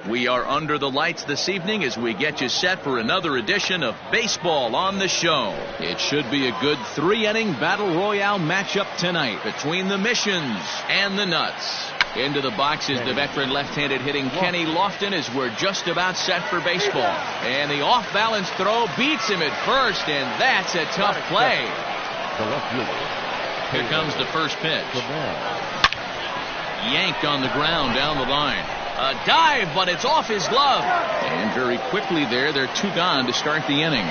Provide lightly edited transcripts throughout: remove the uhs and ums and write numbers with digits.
We are under the lights this evening as we get you set for another edition of Baseball on the Show. It should be a good 3-inning battle royale matchup tonight between the Missions and the Nuts. Into the box is the veteran left-handed hitting Kenny Lofton as we're just about set for baseball. And the off-balance throw beats him at first, and that's a tough play. Here comes the first pitch. Yanked on the ground down the line. A dive, but it's off his glove. And very quickly there, they're 2 gone to start the inning.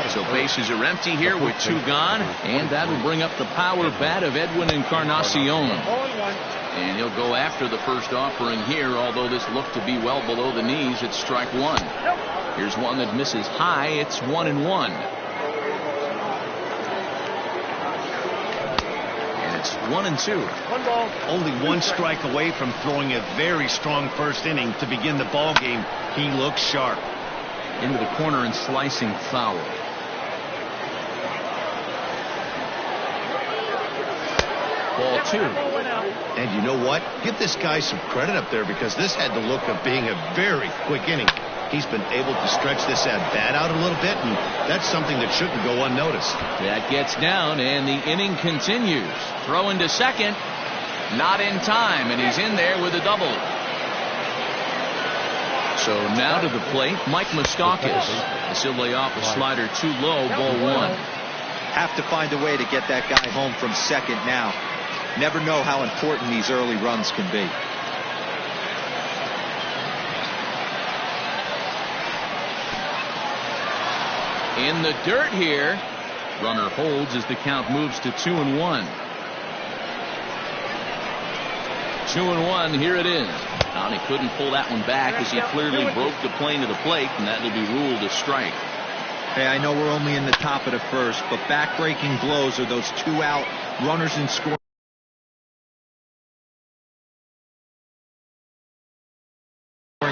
So bases are empty here with 2 gone. And that'll bring up the power bat of Edwin Encarnacion. And he'll go after the first offering here, although this looked to be well below the knees. It's strike 1. Here's one that misses high. It's 1-1. 1-2. Only 1 strike away from throwing a very strong first inning to begin the ball game. He looks sharp. Into the corner and slicing foul. Ball 2. And you know what? Give this guy some credit up there, because this had the look of being a very quick inning. He's been able to stretch this at-bat out a little bit, and that's something that shouldn't go unnoticed. That gets down, and the inning continues. Throw into second. Not in time, and he's in there with a double. So now to the plate, Mike Moustakas. He'll lay off a slider too low, ball 1. Have to find a way to get that guy home from second now. Never know how important these early runs can be. In the dirt here. Runner holds as the count moves to 2-1. 2-1. Here it is. Now he couldn't pull that one back as he clearly broke the plane to the plate, and that will be ruled a strike. Hey, I know we're only in the top of the first, but back-breaking blows are those 2 out runners in scoring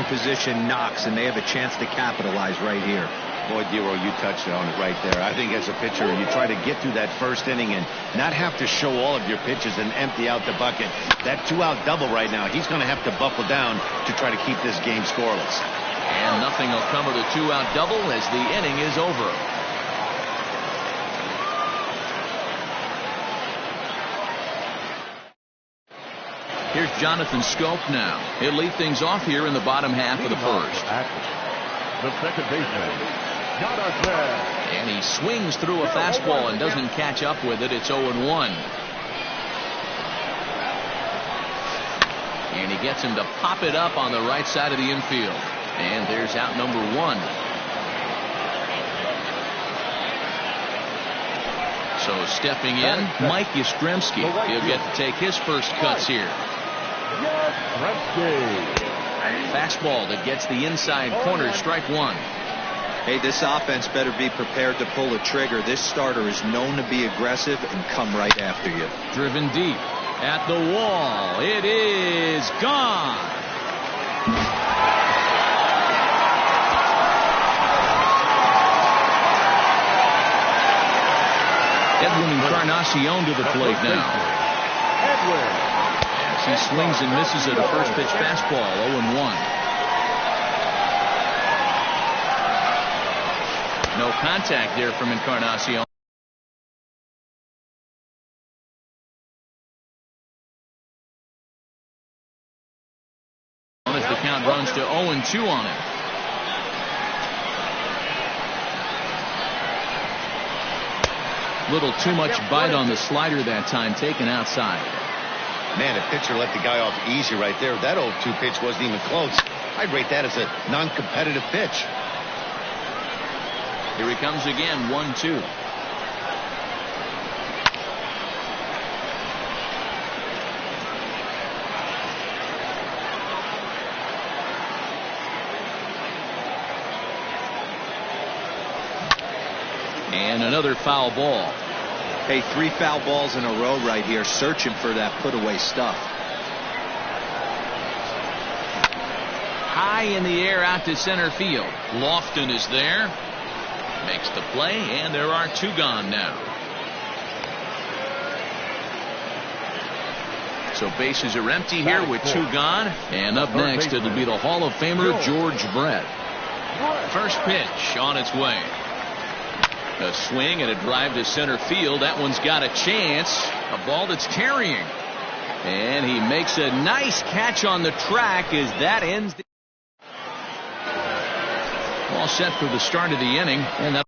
position knocks, and they have a chance to capitalize right here. Boy, Dero, you touched on it right there. I think as a pitcher, you try to get through that first inning and not have to show all of your pitches and empty out the bucket. That 2-out double right now, he's going to have to buckle down to try to keep this game scoreless. And nothing will come of the 2-out double as the inning is over. Here's Jonathan Scope now. He'll lead things off here in the bottom half of the first. The second baseman, Jonathan. And he swings through a fastball and doesn't catch up with it. It's 0-1. And he gets him to pop it up on the right side of the infield. And there's out number 1. So stepping in, Mike Yastrzemski. He'll get to take his first cuts here. Fastball that gets the inside corner, strike 1. Hey, this offense better be prepared to pull a trigger. This starter is known to be aggressive and come right after you. Driven deep at the wall. It is gone. Edwin Encarnacion to the plate now. As he swings and misses at a first pitch fastball, 0-1. No contact there from Encarnacion. As the count runs to 0-2 on him. Little too much bite on the slider that time, taken outside. Man, if pitcher let the guy off easy right there. That 0-2 pitch wasn't even close. I'd rate that as a non-competitive pitch. Here he comes again, 1-2. And another foul ball. Hey, 3 foul balls in a row right here, searching for that put-away stuff. High in the air out to center field. Lofton is there. Makes the play, and there are 2 gone now. So So bases are empty here with 2 gone. And up next, it'll be the Hall of Famer George Brett. First pitch on its way. A swing and a drive to center field. That one's got a chance. A ball that's carrying. And he makes a nice catch on the track as that ends the all set for the start of the inning. And that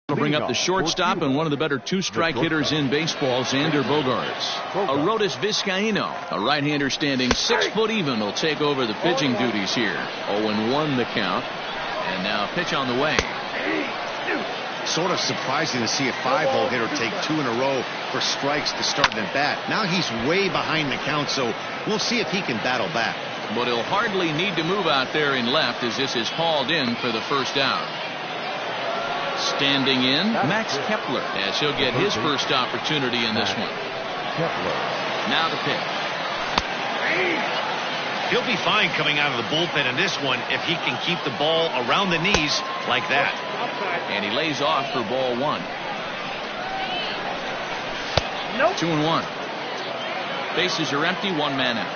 will bring up the shortstop and one of the better 2-strike hitters in baseball, Xander Bogaerts. Arodys Vizcaíno, a right-hander standing 6 foot even, will take over the pitching duties here. 0-1 the count. And now a pitch on the way. Sort of surprising to see a 5-hole hitter take 2 in a row for strikes to start an at-bat. Now he's way behind the count, so we'll see if he can battle back. But he'll hardly need to move out there in left as this is hauled in for the first out. Standing in, Max Kepler, as he'll get his first opportunity in this one. Now the pitch. He'll be fine coming out of the bullpen in this one if he can keep the ball around the knees like that. And he lays off for ball 1. 2-1. Bases are empty, 1 man out.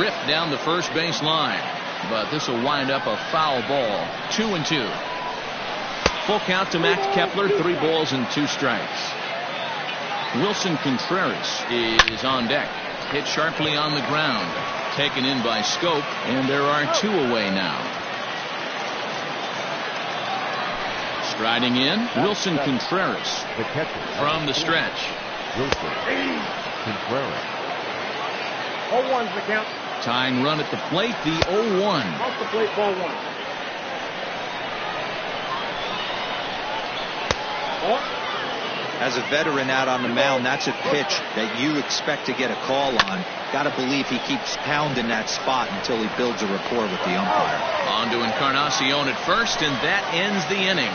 Ripped down the first base line. But this will wind up a foul ball. 2-2. Full count to Max Kepler. 3 balls and 2 strikes. Wilson Contreras is on deck. Hit sharply on the ground. Taken in by Scope. And there are 2 away now. Striding in, Wilson Contreras from the stretch. Wilson Contreras. 0-1's the count. Tying run at the plate, the 0-1. Off the plate, ball 1. As a veteran out on the mound, that's a pitch that you expect to get a call on. Got to believe he keeps pounding that spot until he builds a rapport with the umpire. On to Encarnacion at first, and that ends the inning.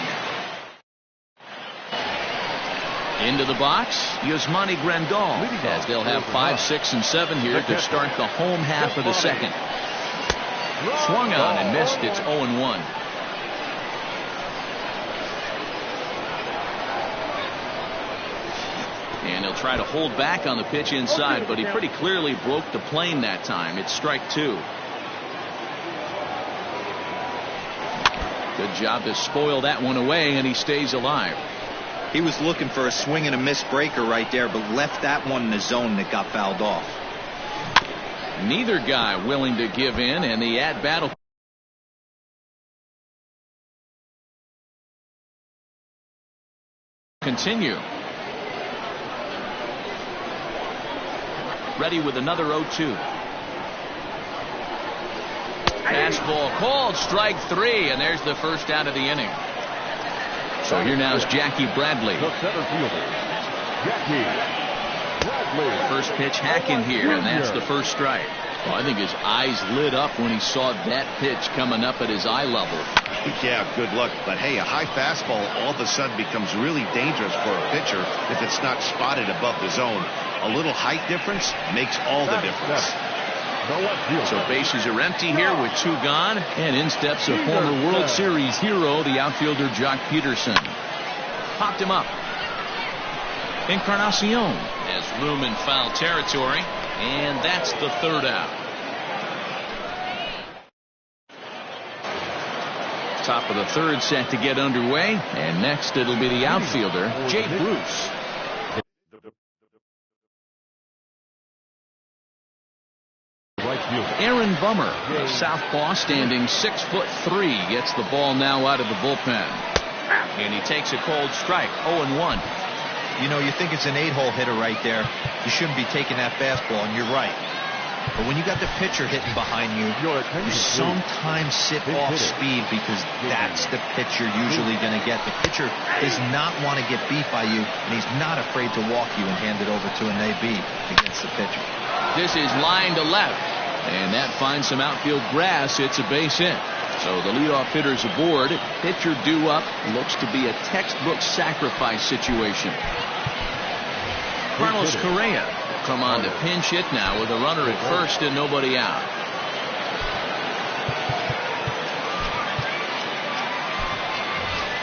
Into the box, Yasmani Grandal, as they'll have 5, 6, and 7 here to start the home half of the second. Swung on and missed. It's 0-1. And he'll try to hold back on the pitch inside, but he pretty clearly broke the plane that time. It's strike 2. Good job to spoil that one away, and he stays alive. He was looking for a swing and a miss breaker right there, but left that one in the zone that got fouled off. Neither guy willing to give in, and the at-bat will continue. Ready with another 0-2. Fastball called, strike 3, and there's the first out of the inning. So here now is Jackie Bradley. The center fielder, Jackie Bradley. First pitch hacking here, and that's the first strike. Well, I think his eyes lit up when he saw that pitch coming up at his eye level. Yeah, good luck. But hey, a high fastball all of a sudden becomes really dangerous for a pitcher if it's not spotted above the zone. A little height difference makes all the difference. So bases are empty here with 2 gone, and in steps a former World Series hero, the outfielder Jock Peterson. Popped him up. Encarnacion has room in foul territory, and that's the 3rd out. Top of the 3rd set to get underway, and next it'll be the outfielder Jay Bruce. Aaron Bummer, a southpaw standing 6'3", gets the ball now out of the bullpen. And he takes a cold strike, 0-1. You know, you think it's an 8-hole hitter right there. You shouldn't be taking that fastball, and you're right. But when you got the pitcher hitting behind you, you sometimes sit off speed because that's the pitch you're usually going to get. The pitcher does not want to get beat by you, and he's not afraid to walk you and hand it over to an AB against the pitcher. This is line to left. And that finds some outfield grass. It's a base hit. So the leadoff hitter's aboard. Pitcher due up. Looks to be a textbook sacrifice situation. Carlos Correa will come on to pinch hit now with a runner at first and nobody out.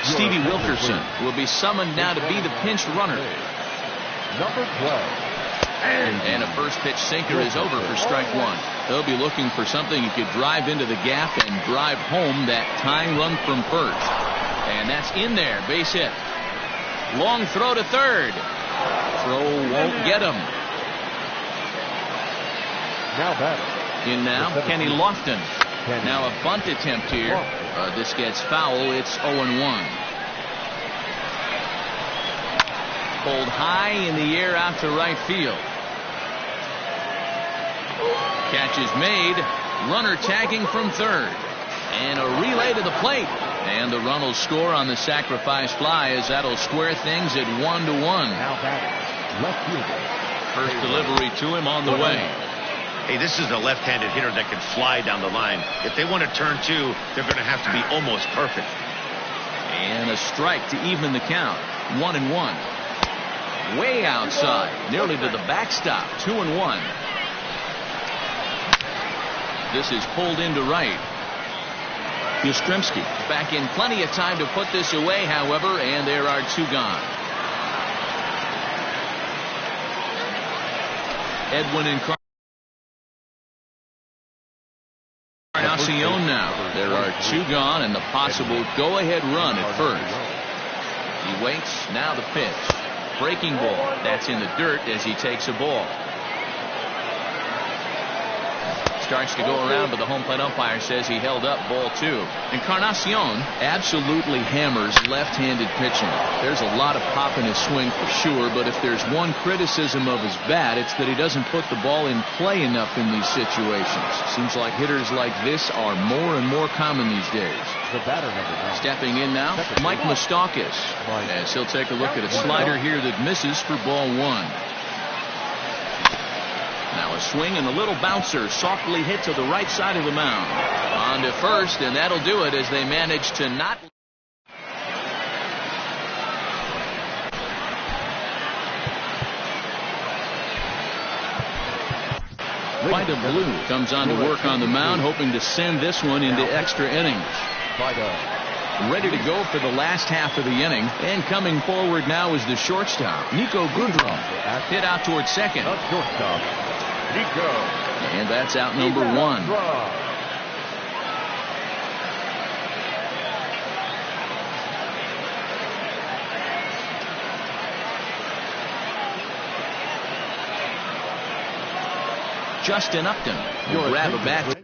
Stevie Wilkerson will be summoned now to be the pinch runner. Number 12. And a first pitch sinker is over for strike one. They'll be looking for something he could drive into the gap and drive home that tying run from first. And that's in there. Base hit. Long throw to third. Throw won't get him. Now batting. In now, Kenny Lofton. Now a bunt attempt here. This gets foul. It's 0-1. Pulled high in the air out to right field. Catch is made. Runner tagging from third. And a relay to the plate. And the run will score on the sacrifice fly as that'll square things at 1-1. Now batting. Left fielder. First delivery to him on the way. Hey, this is a left-handed hitter that can fly down the line. If they want to turn two, they're going to have to be almost perfect. And a strike to even the count. 1-1. Way outside, nearly to the backstop. 2-1. This is pulled into right. Yastrzemski back in plenty of time to put this away, however, and there are two gone. Edwin Encarnacion now. There are two gone and the possible go-ahead run at first. He waits. Now the pitch. Breaking ball. That's in the dirt as he takes a ball. Starts to go around, but the home plate umpire says he held up ball two. Encarnacion absolutely hammers left-handed pitching. There's a lot of pop in his swing for sure, but if there's one criticism of his bat, it's that he doesn't put the ball in play enough in these situations. Seems like hitters like this are more and more common these days. The batter number 9. Stepping in now, Mike Moustakas, as he'll take a look at a slider here that misses for ball one. Now a swing and a little bouncer softly hit to the right side of the mound. On to first, and that'll do it as they manage to not. Vida Blue comes on to work on the mound, hoping to send this one into extra innings. Ready to go for the last half of the inning, and coming forward now is the shortstop, Nico Goodrum. Hit out towards second. And that's out number one. Justin Upton will grab a bat.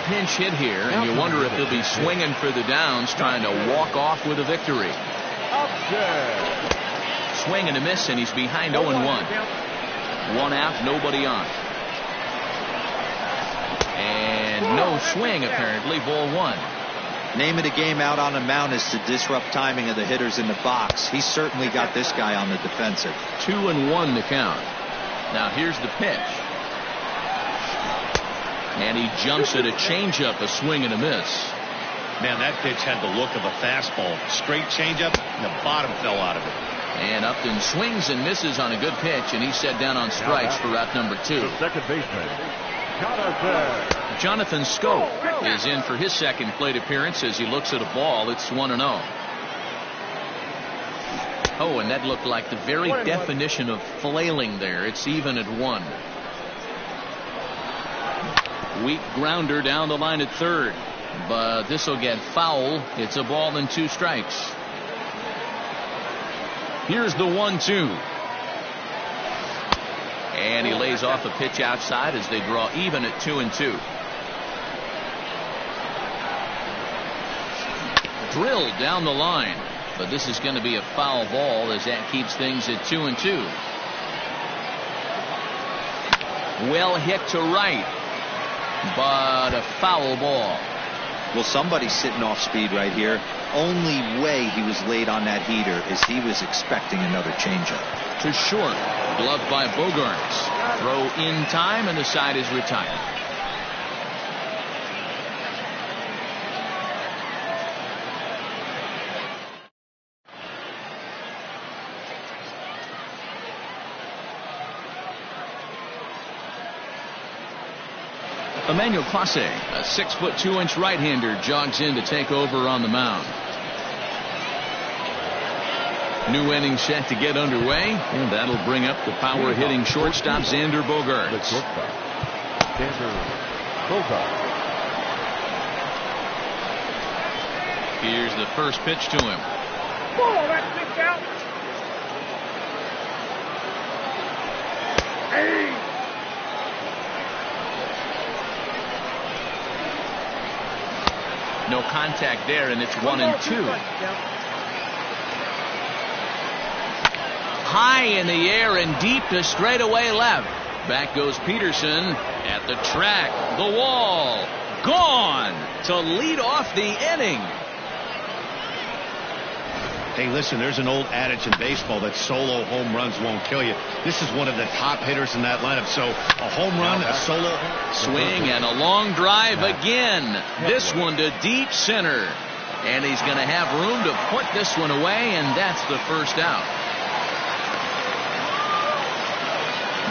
Pinch hit here, and you wonder if they'll be swinging for the downs, trying to walk off with a victory. Swing and a miss, and he's behind 0-1. One out, nobody on. And no swing, apparently, ball one. Name of the game out on the mound is to disrupt timing of the hitters in the box. He's certainly got this guy on the defensive. 2-1 the count. Now here's the pitch. And he jumps at a changeup, a swing and a miss. Man, that pitch had the look of a fastball. Straight changeup, and the bottom fell out of it. And Upton swings and misses on a good pitch, and he's set down on strikes for route number two. The second baseman, Jonathan Scope is in for his second plate appearance as he looks at a ball. It's 1-0. Oh, and that looked like the very definition of flailing there. It's even at 1. Weak grounder down the line at third, but this will get foul. It's a ball and 2 strikes. Here's the 1-2, and he lays off a pitch outside as they draw even at 2-2. Drilled down the line, but this is going to be a foul ball as that keeps things at 2-2. Well hit to right. but a foul ball. Well, somebody's sitting off speed right here. Only way he was late on that heater is he was expecting another changeup. To short. Gloved by Bogarts. Throw in time, and the side is retired. Emmanuel Clase, a 6'2" right-hander, jogs in to take over on the mound. New inning set to get underway, and that'll bring up the power-hitting shortstop Xander Bogaerts. Here's the first pitch to him. Ball, that's kicked out. Hey. No contact there, and it's 1-2. High in the air and deep to straightaway left. Back goes Peterson at the track. The wall. Gone to lead off the inning. Hey, listen, there's an old adage in baseball that solo home runs won't kill you. This is one of the top hitters in that lineup. So a home run, a solo swing, and a long drive again. This one to deep center. And he's going to have room to put this one away, and that's the first out.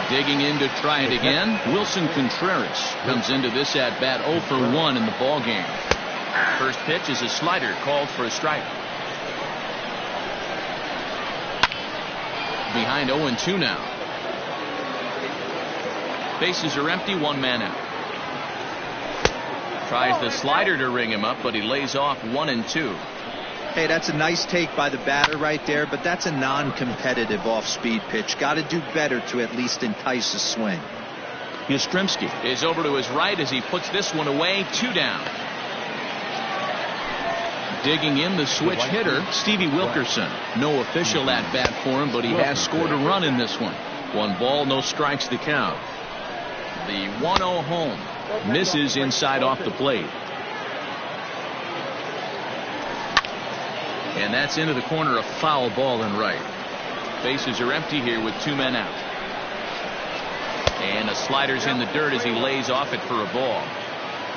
Digging in to try it again. Wilson Contreras comes into this at bat 0 for 1 in the ball game. First pitch is a slider called for a strike. Behind 0-2 now. Bases are empty, one man out. Tries the slider to ring him up, but he lays off 1-2. Hey, that's a nice take by the batter right there, but that's a non-competitive off-speed pitch. Got to do better to at least entice a swing. Yastrzemski is over to his right as he puts this one away. 2 down. Digging in the switch hitter, Stevie Wilkerson. No official at bat for him, but he has scored a run in this one. 1 ball, no strikes to count. The 1-0 home misses inside off the plate. And that's into the corner, a foul ball in right. Bases are empty here with 2 men out. And a slider's in the dirt as he lays off it for a ball.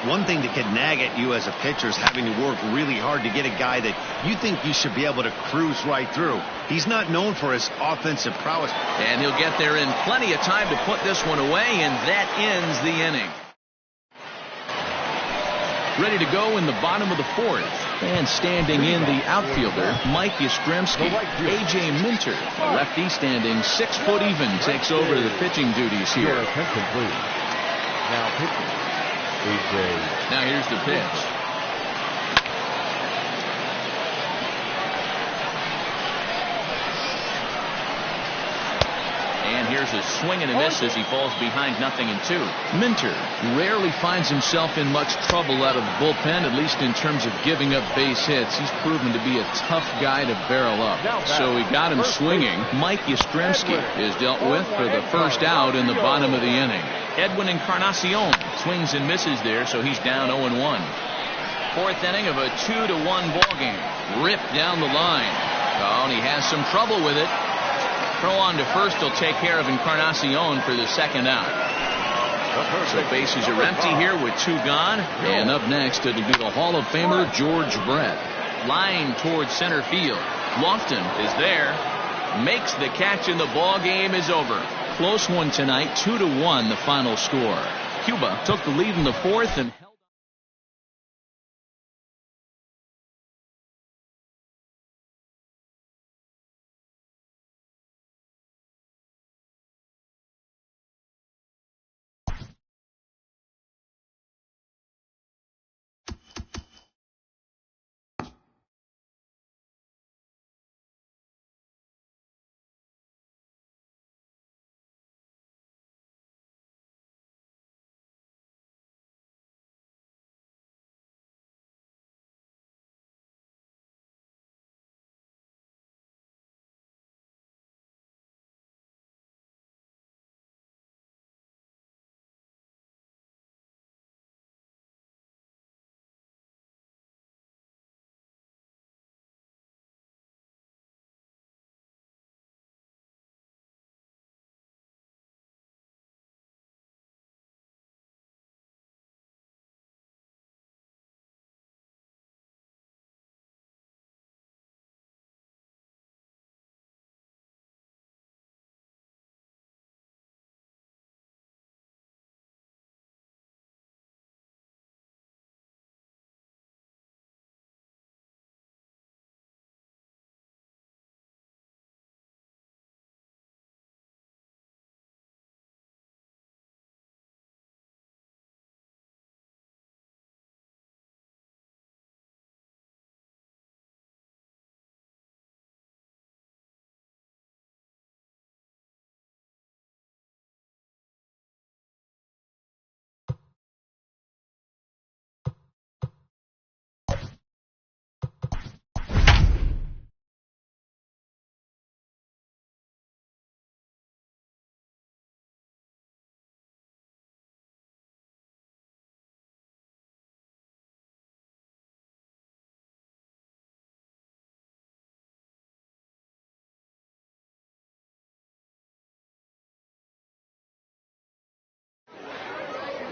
One thing that can nag at you as a pitcher is having to work really hard to get a guy that you think you should be able to cruise right through. He's not known for his offensive prowess. And he'll get there in plenty of time to put this one away, and that ends the inning. Ready to go in the bottom of the 4th. And standing in the outfielder, Mike Yastrzemski. A.J. Minter, a lefty standing 6 foot even, takes over the pitching duties here. Now pitching. Now here's the pitch. And here's a swing and a miss as he falls behind 0-2. Minter rarely finds himself in much trouble out of the bullpen, at least in terms of giving up base hits. He's proven to be a tough guy to barrel up. So he got him swinging. Mike Yastrzemski is dealt with for the first out in the bottom of the inning. Edwin Encarnacion swings and misses there, so he's down 0-1. 4th inning of a 2-1 ball game. Ripped down the line. Oh, and he has some trouble with it. Throw on to first will take care of Encarnacion for the second out. So bases are empty here with 2 gone. And up next it'll be the Hall of Famer George Brett. Line towards center field. Lofton is there. Makes the catch, and the ball game is over. Close one tonight, 2-1 the final score. Cuba took the lead in the 4th and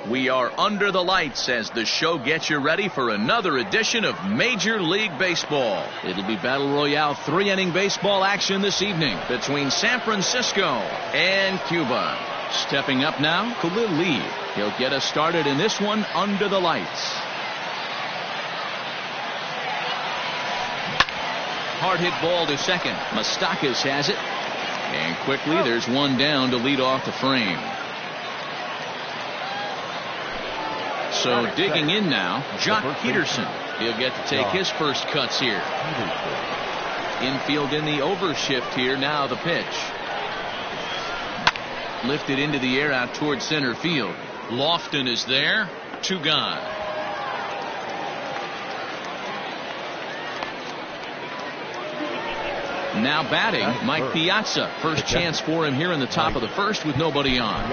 We are under the lights as the show gets you ready for another edition of Major League Baseball. It'll be Battle Royale 3-inning baseball action this evening between San Francisco and Cuba. Stepping up now, Khalil Lee. He'll get us started in this one under the lights. Hard hit ball to second. Moustakas has it. And quickly there's one down to lead off the frame. So digging in now, Jock Peterson. He'll get to take his first cuts here. Infield in the overshift here. Now the pitch. Lifted into the air out towards center field. Lofton is there. 2 gone. Now batting, Mike Piazza. First chance for him here in the top of the first with nobody on.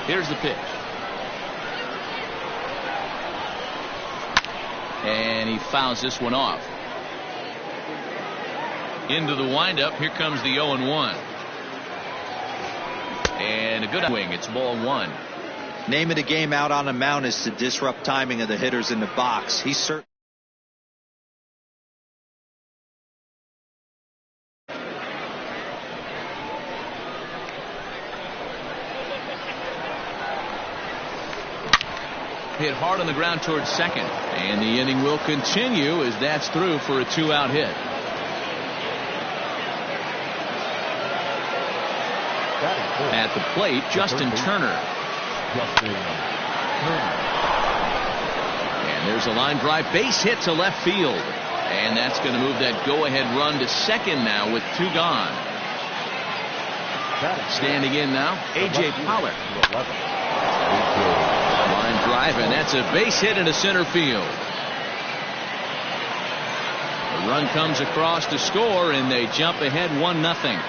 Here's the pitch. And he fouls this one off. Into the windup. Here comes the 0-1. And a good swing. It's ball 1. Name of the game out on the mound is to disrupt timing of the hitters in the box. He's certainly. Hit hard on the ground towards second. And the inning will continue as that's through for a 2-out hit. At the plate, Justin Turner. And there's a line drive base hit to left field. And that's going to move that go-ahead run to second now with 2 gone. Standing in now, A.J. Pollock. Line drive, and that's a base hit into center field. The run comes across to score, and they jump ahead 1-0.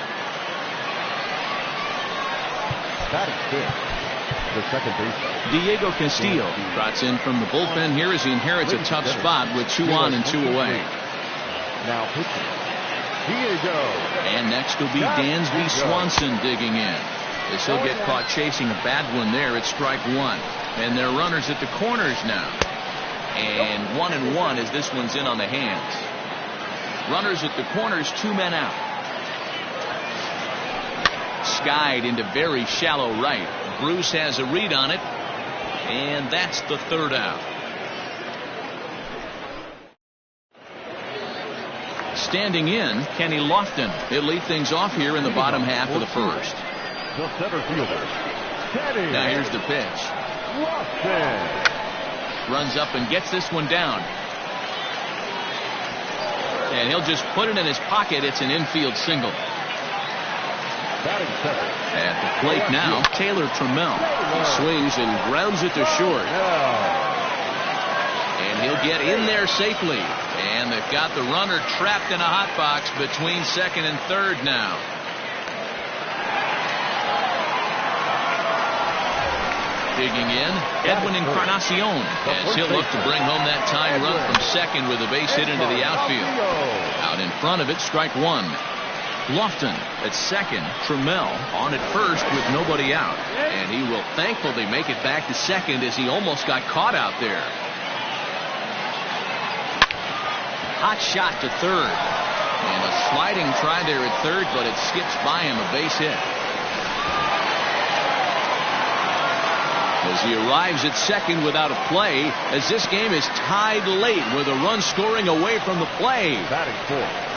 The second baseman, Diego Castillo trots in from the bullpen here as he inherits a tough spot with 2 on and 2 away. Now pitching, Diego. And next will be Dansby Swanson digging in. As he'll get caught chasing a bad one there at strike 1. And they're runners at the corners now. And 1-1 as this one's in on the hands. Runners at the corners, 2 men out. Skied into very shallow right. Bruce has a read on it. And that's the 3rd out. Standing in, Kenny Lofton. He'll lead things off here in the bottom half of the first. The center fielder, Kenny. Now here's the pitch. Lofton. Runs up and gets this one down. And he'll just put it in his pocket. It's an infield single. Batting second. At the plate now, Taylor Trammell. He swings and grounds it to short. And he'll get in there safely. And they've got the runner trapped in a hot box between second and third now. Digging in, Edwin Encarnacion, as he'll look to bring home that tying run from second with a base hit into the outfield. Out in front of it, strike 1. Lofton at second, Trammell on at first with nobody out. And he will thankfully make it back to second as he almost got caught out there. Hot shot to third. And a sliding try there at third, but it skips by him, a base hit. As he arrives at second without a play, as this game is tied late with a run scoring away from the play. Batting 4th.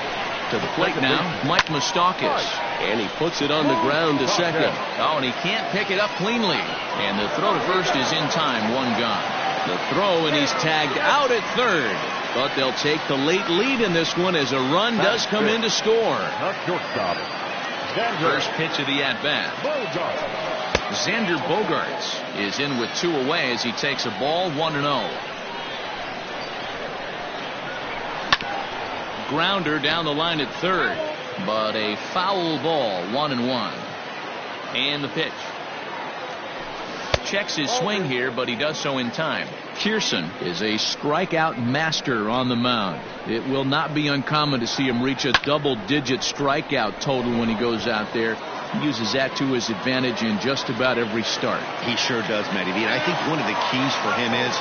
To the plate now, Mike Moustakas. And he puts it on the ground to second. Oh, and he can't pick it up cleanly. And the throw to first is in time, 1 gone. The throw, and he's tagged out at third. But they'll take the late lead in this one as a run does come in to score. Shortstop. First pitch of the at-bat. Xander Bogaerts is in with 2 away as he takes a ball, 1-0. Grounder down the line at third, but a foul ball, 1-1. And the pitch. Checks his swing here, but he does so in time. Pearson is a strikeout master on the mound. It will not be uncommon to see him reach a double-digit strikeout total when he goes out there. He uses that to his advantage in just about every start. He sure does, Matty V. And I think one of the keys for him is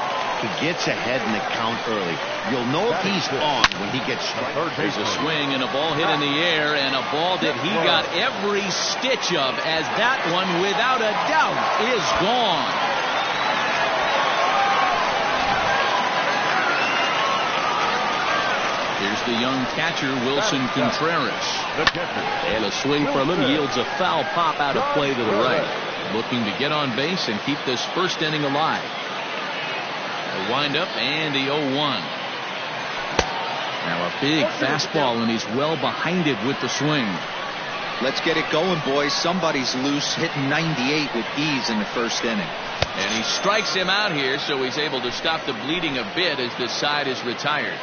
he gets ahead in the count early. You'll know if he's on when he gets struck. There's a swing and a ball hit in the air, and a ball that he got every stitch of, as that one, without a doubt, is gone. Here's the young catcher, Wilson Contreras. And a swing from him yields a foul pop out of play to the right. Looking to get on base and keep this first inning alive. The windup and the 0-1. Now a big fastball, and he's well behind it with the swing. Let's get it going, boys. Somebody's loose, hitting 98 with ease in the first inning. And he strikes him out here, so he's able to stop the bleeding a bit as this side is retired.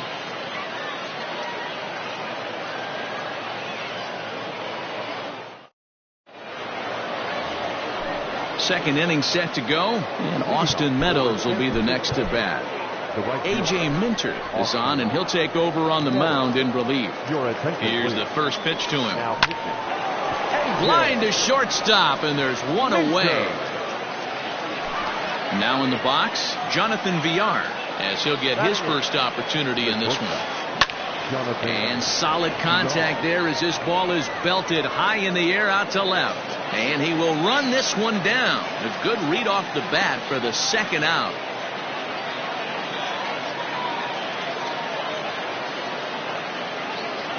Second inning set to go, and Austin Meadows will be the next at bat. A.J. Minter is on, and he'll take over on the mound in relief. Here's the first pitch to him. Line to shortstop, and there's one away. Now in the box, Jonathan Villar, as he'll get his first opportunity in this one. And solid contact there as this ball is belted high in the air out to left. And he will run this one down. A good read off the bat for the second out.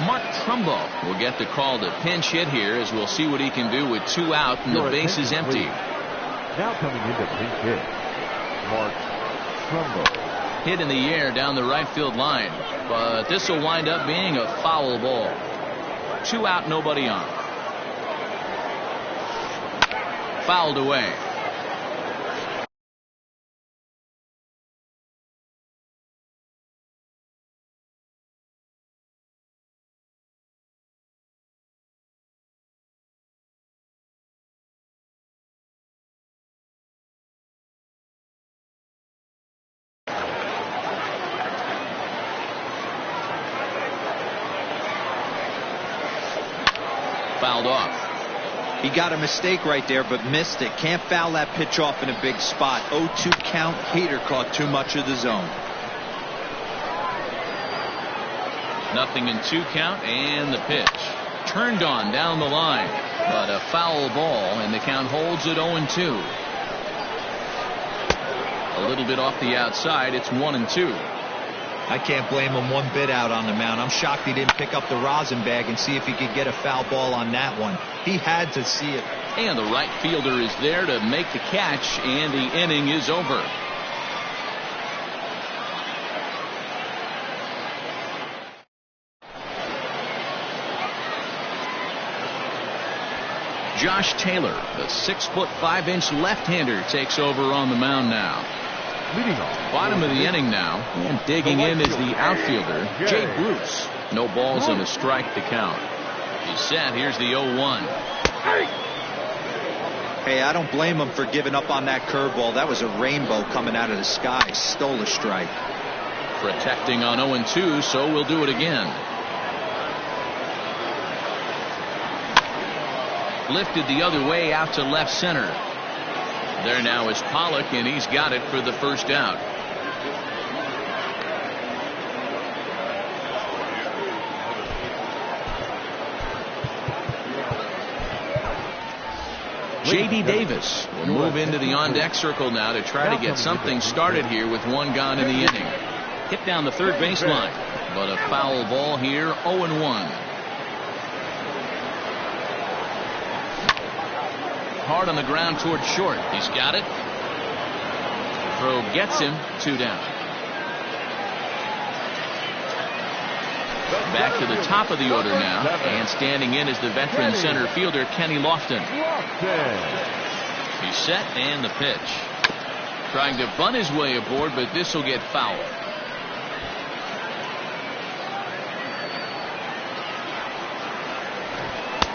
Mark Trumbo will get the call to pinch hit here, as we'll see what he can do with 2 out and the base is empty. Now coming into pinch hit, Mark Trumbo. Hit in the air down the right field line, but this will wind up being a foul ball. 2 out, nobody on. Fouled away. Fouled off. He got a mistake right there, but missed it. Can't foul that pitch off in a big spot. 0-2 count. Hader caught too much of the zone. Nothing in 2 count, and the pitch. Turned on down the line, but a foul ball, and the count holds at 0-2. A little bit off the outside. It's 1-2. I can't blame him one bit out on the mound. I'm shocked he didn't pick up the rosin bag and see if he could get a foul ball on that one. He had to see it. And the right fielder is there to make the catch, and the inning is over. Josh Taylor, the 6'5" left-hander, takes over on the mound now. Bottom of the inning now, and digging in is the outfielder, Jay Bruce. No balls and a strike to count. He's set. Here's the 0-1. Hey, I don't blame him for giving up on that curveball. That was a rainbow coming out of the sky. Stole a strike. Protecting on 0-2, so we'll do it again. Lifted the other way out to left center. There now is Pollock, and he's got it for the first out. J.D. Davis will move into the on-deck circle now to try to get something started here with 1 gone in the inning. Hit down the third baseline, but a foul ball here, 0-1. Hard on the ground toward short. He's got it. Throw gets him. 2 down. Back to the top of the order now, and standing in is the veteran center fielder Kenny Lofton. He's set, and the pitch. Trying to bunt his way aboard, but this will get fouled.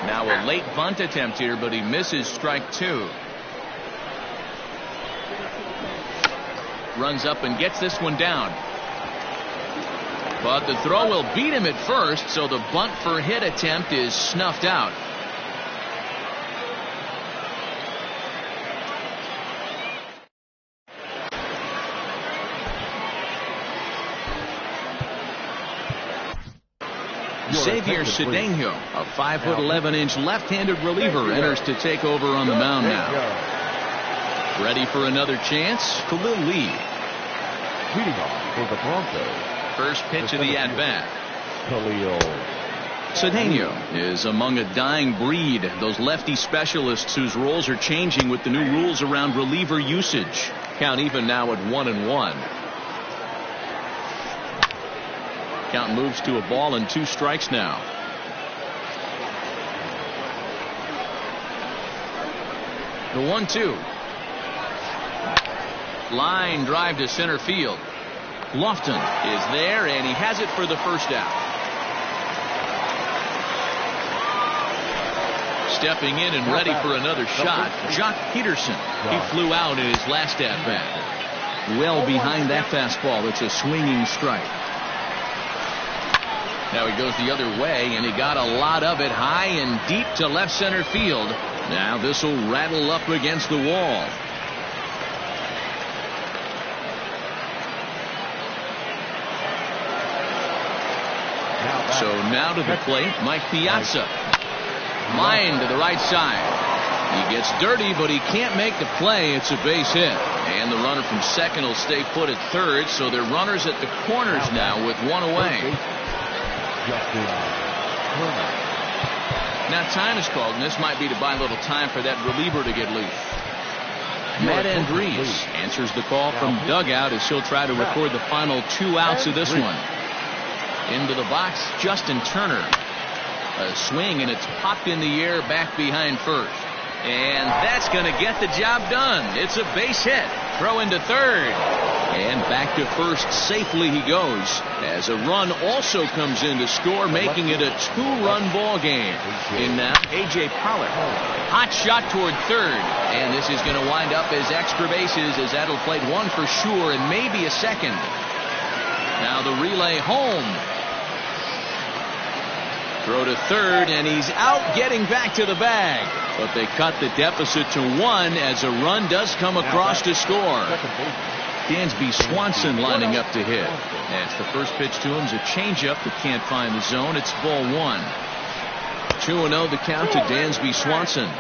Now a late bunt attempt here, but he misses strike 2. Runs up and gets this one down. But the throw will beat him at first, so the bunt for hit attempt is snuffed out. Xavier Cedeno, a 5'11" left-handed reliever, enters to take over on the mound now. Ready for another chance? Khalil Lee. Leading off for the Broncos. First pitch of the at-bat. Khalil. Cedeno is among a dying breed, those lefty specialists whose roles are changing with the new rules around reliever usage. Count even now at 1-1. Count moves to a ball and 2 strikes now. The 1-2. Line drive to center field. Lofton is there, and he has it for the first out. Stepping in and ready for another shot, Jock Peterson. He flew out in his last at-bat. Well behind that fastball. It's a swinging strike. Now he goes the other way, and he got a lot of it high and deep to left center field. Now this will rattle up against the wall. So now to the plate, Mike Piazza. Line to the right side. He gets dirty, but he can't make the play. It's a base hit. And the runner from second will stay put at third, so they're runners at the corners now with 1 away. Now time is called, and this might be to buy a little time for that reliever to get loose. Matt Andrees answers the call from dugout as he'll try to record the final 2 outs of this one. Into the box, Justin Turner. A swing, and it's popped in the air back behind first. And that's going to get the job done. It's a base hit. Throw into third. And back to first safely he goes, as a run also comes in to score, making it a 2-run ball game. In now, A.J. Pollard. Hot shot toward third. And this is going to wind up as extra bases, as that'll play 1 for sure and maybe a second. Now the relay home. Throw to third, and he's out getting back to the bag. But they cut the deficit to 1 as a run does come across to score. Dansby Swanson lining up to hit. As the first pitch to him is a changeup that can't find the zone. It's ball 1. 2-0 the count to Dansby Swanson.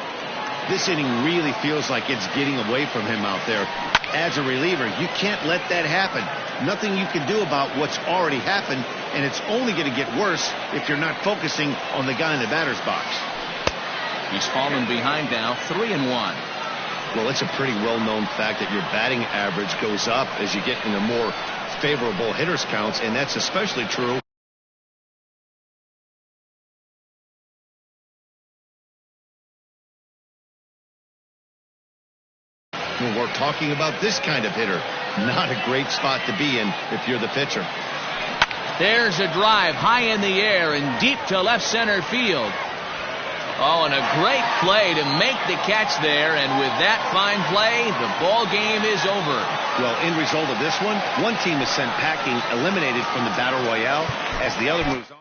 This inning really feels like it's getting away from him out there. As a reliever, you can't let that happen. Nothing you can do about what's already happened, and it's only going to get worse if you're not focusing on the guy in the batter's box. He's fallen behind now, 3-1. Well, it's a pretty well-known fact that your batting average goes up as you get into more favorable hitters counts, and that's especially true when we're talking about this kind of hitter. Not a great spot to be in if you're the pitcher. There's a drive high in the air and deep to left center field. Oh, and a great play to make the catch there, and with that fine play, the ball game is over. Well, end result of this one team is sent packing, eliminated from the Battle Royale, as the other moves on.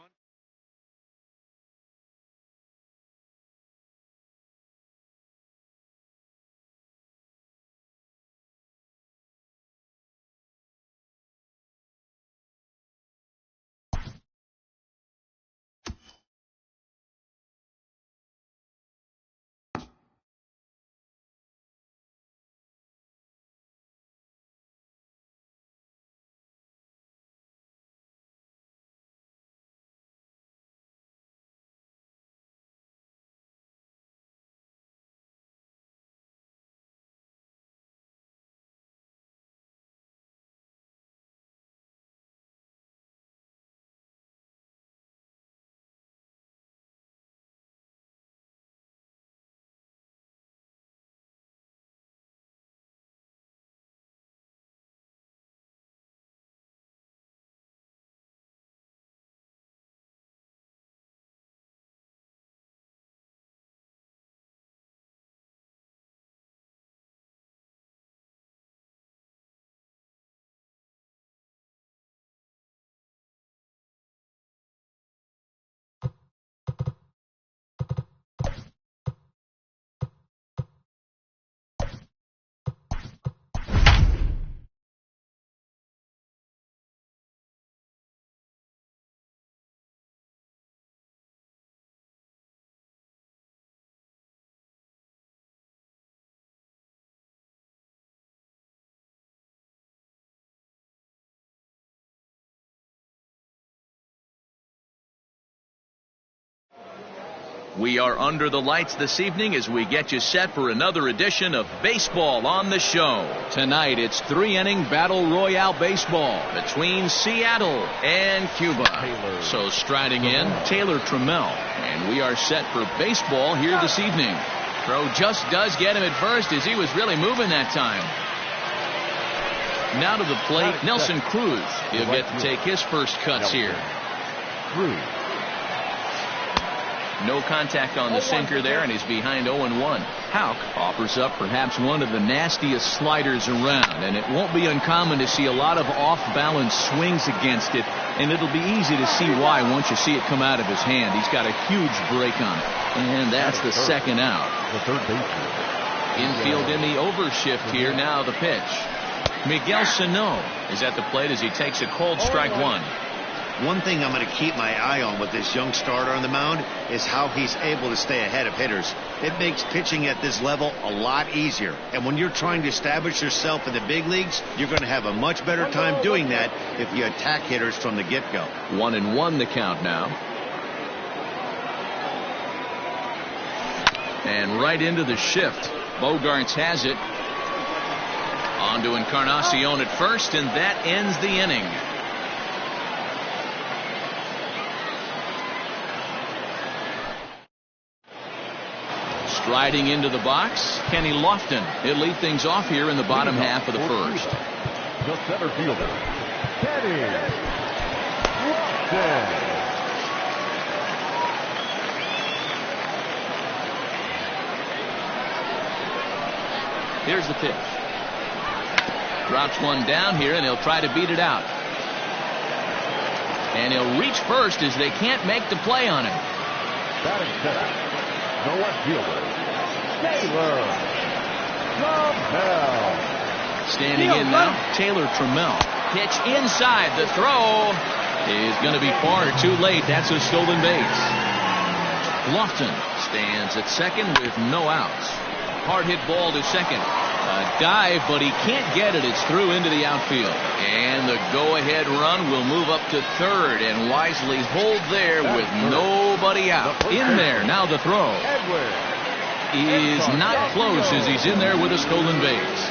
We are under the lights this evening as we get you set for another edition of Baseball on the Show. Tonight it's 3-inning Battle Royale baseball between Seattle and Cuba. So striding in, Taylor Trammell. And we are set for baseball here this evening. Throw just does get him at first as he was really moving that time. Now to the plate, Nelson Cruz. He'll get to take his first cuts here. No contact on the sinker there, and he's behind 0-1. Houck offers up perhaps one of the nastiest sliders around, and it won't be uncommon to see a lot of off-balance swings against it, and it'll be easy to see why once you see it come out of his hand. He's got a huge break on it, and that's the second out. Infield in the overshift here. Now the pitch. Miguel Sano is at the plate as he takes a cold strike one. One thing I'm going to keep my eye on with this young starter on the mound is how he's able to stay ahead of hitters. It makes pitching at this level a lot easier. And when you're trying to establish yourself in the big leagues, you're going to have a much better time doing that if you attack hitters from the get-go. 1-1 the count now. And right into the shift. Bogarts has it. On to Encarnacion at first, and that ends the inning. Striding into the box, Kenny Lofton. He'll lead things off here in the bottom half of the first. The center fielder, Kenny Lofton. Here's the pitch. Drops one down here, and he'll try to beat it out. And he'll reach first as they can't make the play on him. Batting center, the left fielder, Taylor Trammell. Standing in now, Taylor Trammell. Pitch inside. The throw is going to be far too late. That's a stolen base. Lofton stands at second with no outs. Hard hit ball to second. A dive, but he can't get it. It's through into the outfield. And the go-ahead run will move up to third and wisely hold there with nobody out. In there, now the throw is not close as he's in there with a stolen base.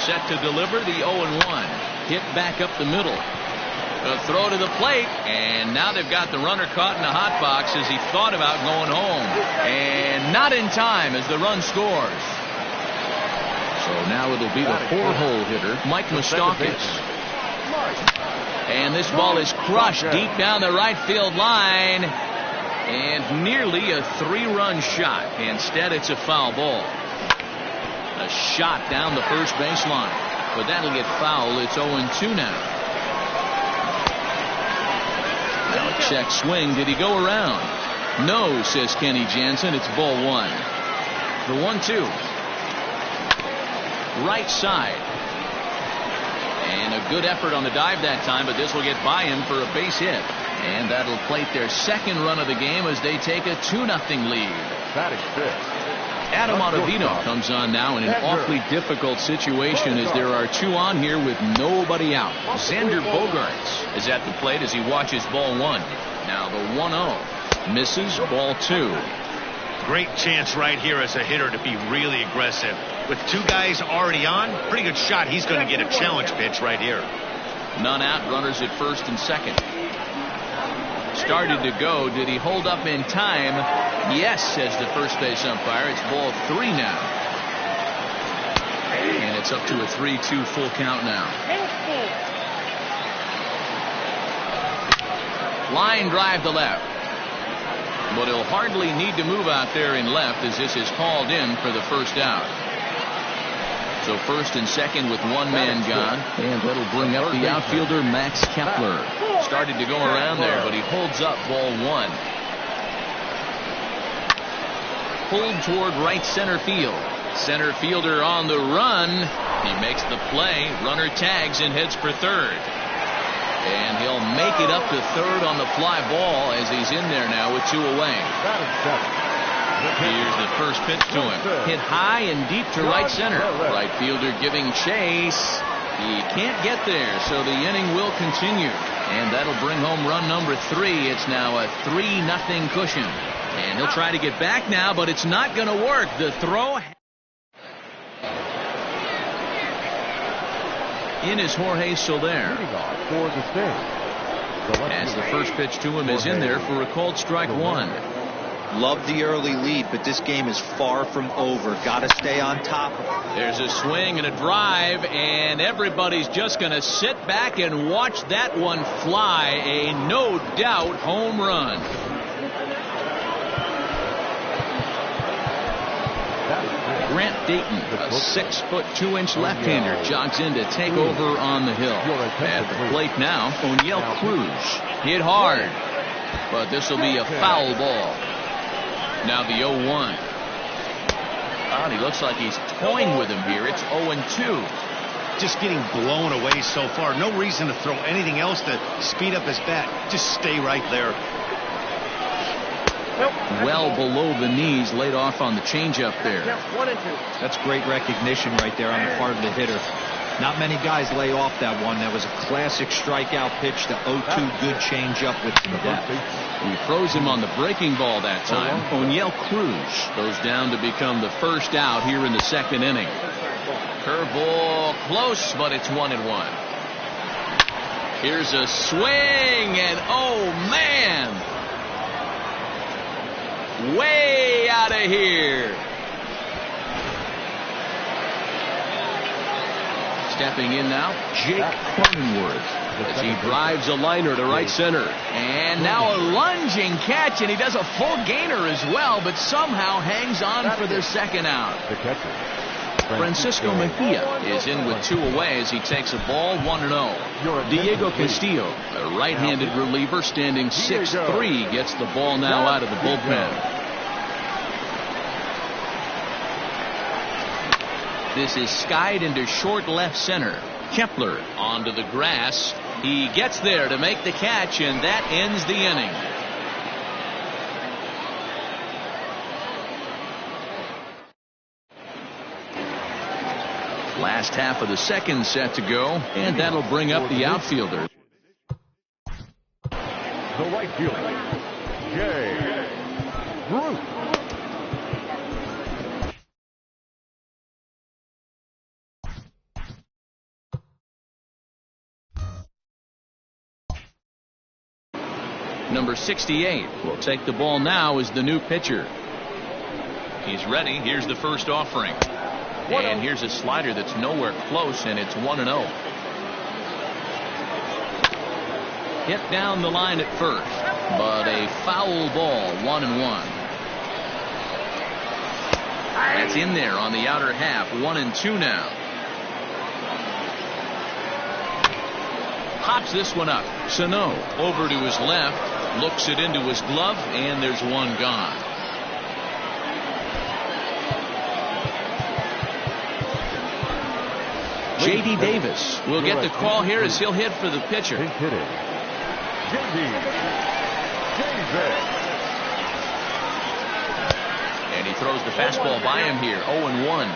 Set to deliver the 0-1. Hit back up the middle. A throw to the plate, and now they've got the runner caught in the hot box as he thought about going home. And not in time as the run scores. So now it'll be the 4-hole hitter, Mike Moustakas. And this ball is crushed deep down the right field line. And nearly a 3-run shot. Instead, it's a foul ball. A shot down the first baseline. But that'll get foul. It's 0-2 now. Now a check swing. Did he go around? No, says Kenny Jansen. It's ball one. The 1-2. Right side. And a good effort on the dive that time, but this will get by him for a base hit. And that'll plate their second run of the game as they take a 2-0 lead. Batting fifth, Adam Ottavino comes on now in an awfully difficult situation as there are two on here with nobody out. Xander Bogaerts is at the plate as he watches ball one. Now the 1-0 misses, ball two. Great chance right here as a hitter to be really aggressive. With two guys already on, pretty good shot. He's going to get a challenge pitch right here. None out, runners at first and second. Started to go. Did he hold up in time? Yes, says the first base umpire. It's ball three now. And it's up to a 3-2 full count now. Line drive to left. But he'll hardly need to move out there in left as this is called in for the first out. So first and second with one man gone. And that'll bring up the outfielder Max Kepler. Started to go around there, but he holds up ball one. Pulled toward right center field. Center fielder on the run. He makes the play. Runner tags and heads for third. And he'll make it up to third on the fly ball as he's in there now with two away. Here's the first pitch to him. Hit high and deep to right center. Right fielder giving chase. He can't get there, so the inning will continue. And that'll bring home run number 3. It's now a 3-0 cushion. And he'll try to get back now, but it's not going to work. The throw in is Jorge Soler. As the first pitch to him is in there for a called strike 1. Love the early lead, but this game is far from over. Got to stay on top. There's a swing and a drive, and everybody's just going to sit back and watch that one fly. A no doubt home run. Grant Dayton, a 6'2" left-hander, jogs in to take over on the hill. At the plate now, O'Neill Cruz hit hard, but this will be a foul ball. Now the 0-1. And he looks like he's toying with him here. It's 0-2. Just getting blown away so far. No reason to throw anything else to speed up his bat. Just stay right there. Well below the knees, laid off on the changeup there. That's great recognition right there on the part of the hitter. Not many guys lay off that one. That was a classic strikeout pitch. The 0-2 good changeup with some depth. He throws him on the breaking ball that time. O'Neill Cruz goes down to become the first out here in the second inning. Curveball close, but it's 1-1. Here's a swing, and oh man, way out of here. Stepping in now, Jake Cronenworth, as he drives a liner to right center. And now a lunging catch, and he does a full gainer as well, but somehow hangs on for the second out. Francisco Mejia is in with 2 away as he takes a ball 1-0. Diego Castillo, a right-handed reliever standing 6'3", gets the ball now out of the bullpen. This is skied into short left center. Kepler onto the grass. He gets there to make the catch, and that ends the inning. Last half of the second set to go, and that'll bring up the outfielder. The right fielder, Jay Bruce. Number 68 will take the ball now as the new pitcher. He's ready. Here's the first offering. And here's a slider that's nowhere close, and it's 1-0. Hit down the line at first, but a foul ball, 1-1. That's in there on the outer half, 1-2 now. Pops this one up. Sano over to his left, looks it into his glove, and there's one gone. J.D. Davis will get the call here as he'll hit for the pitcher. And he throws the fastball by him here. 0-1.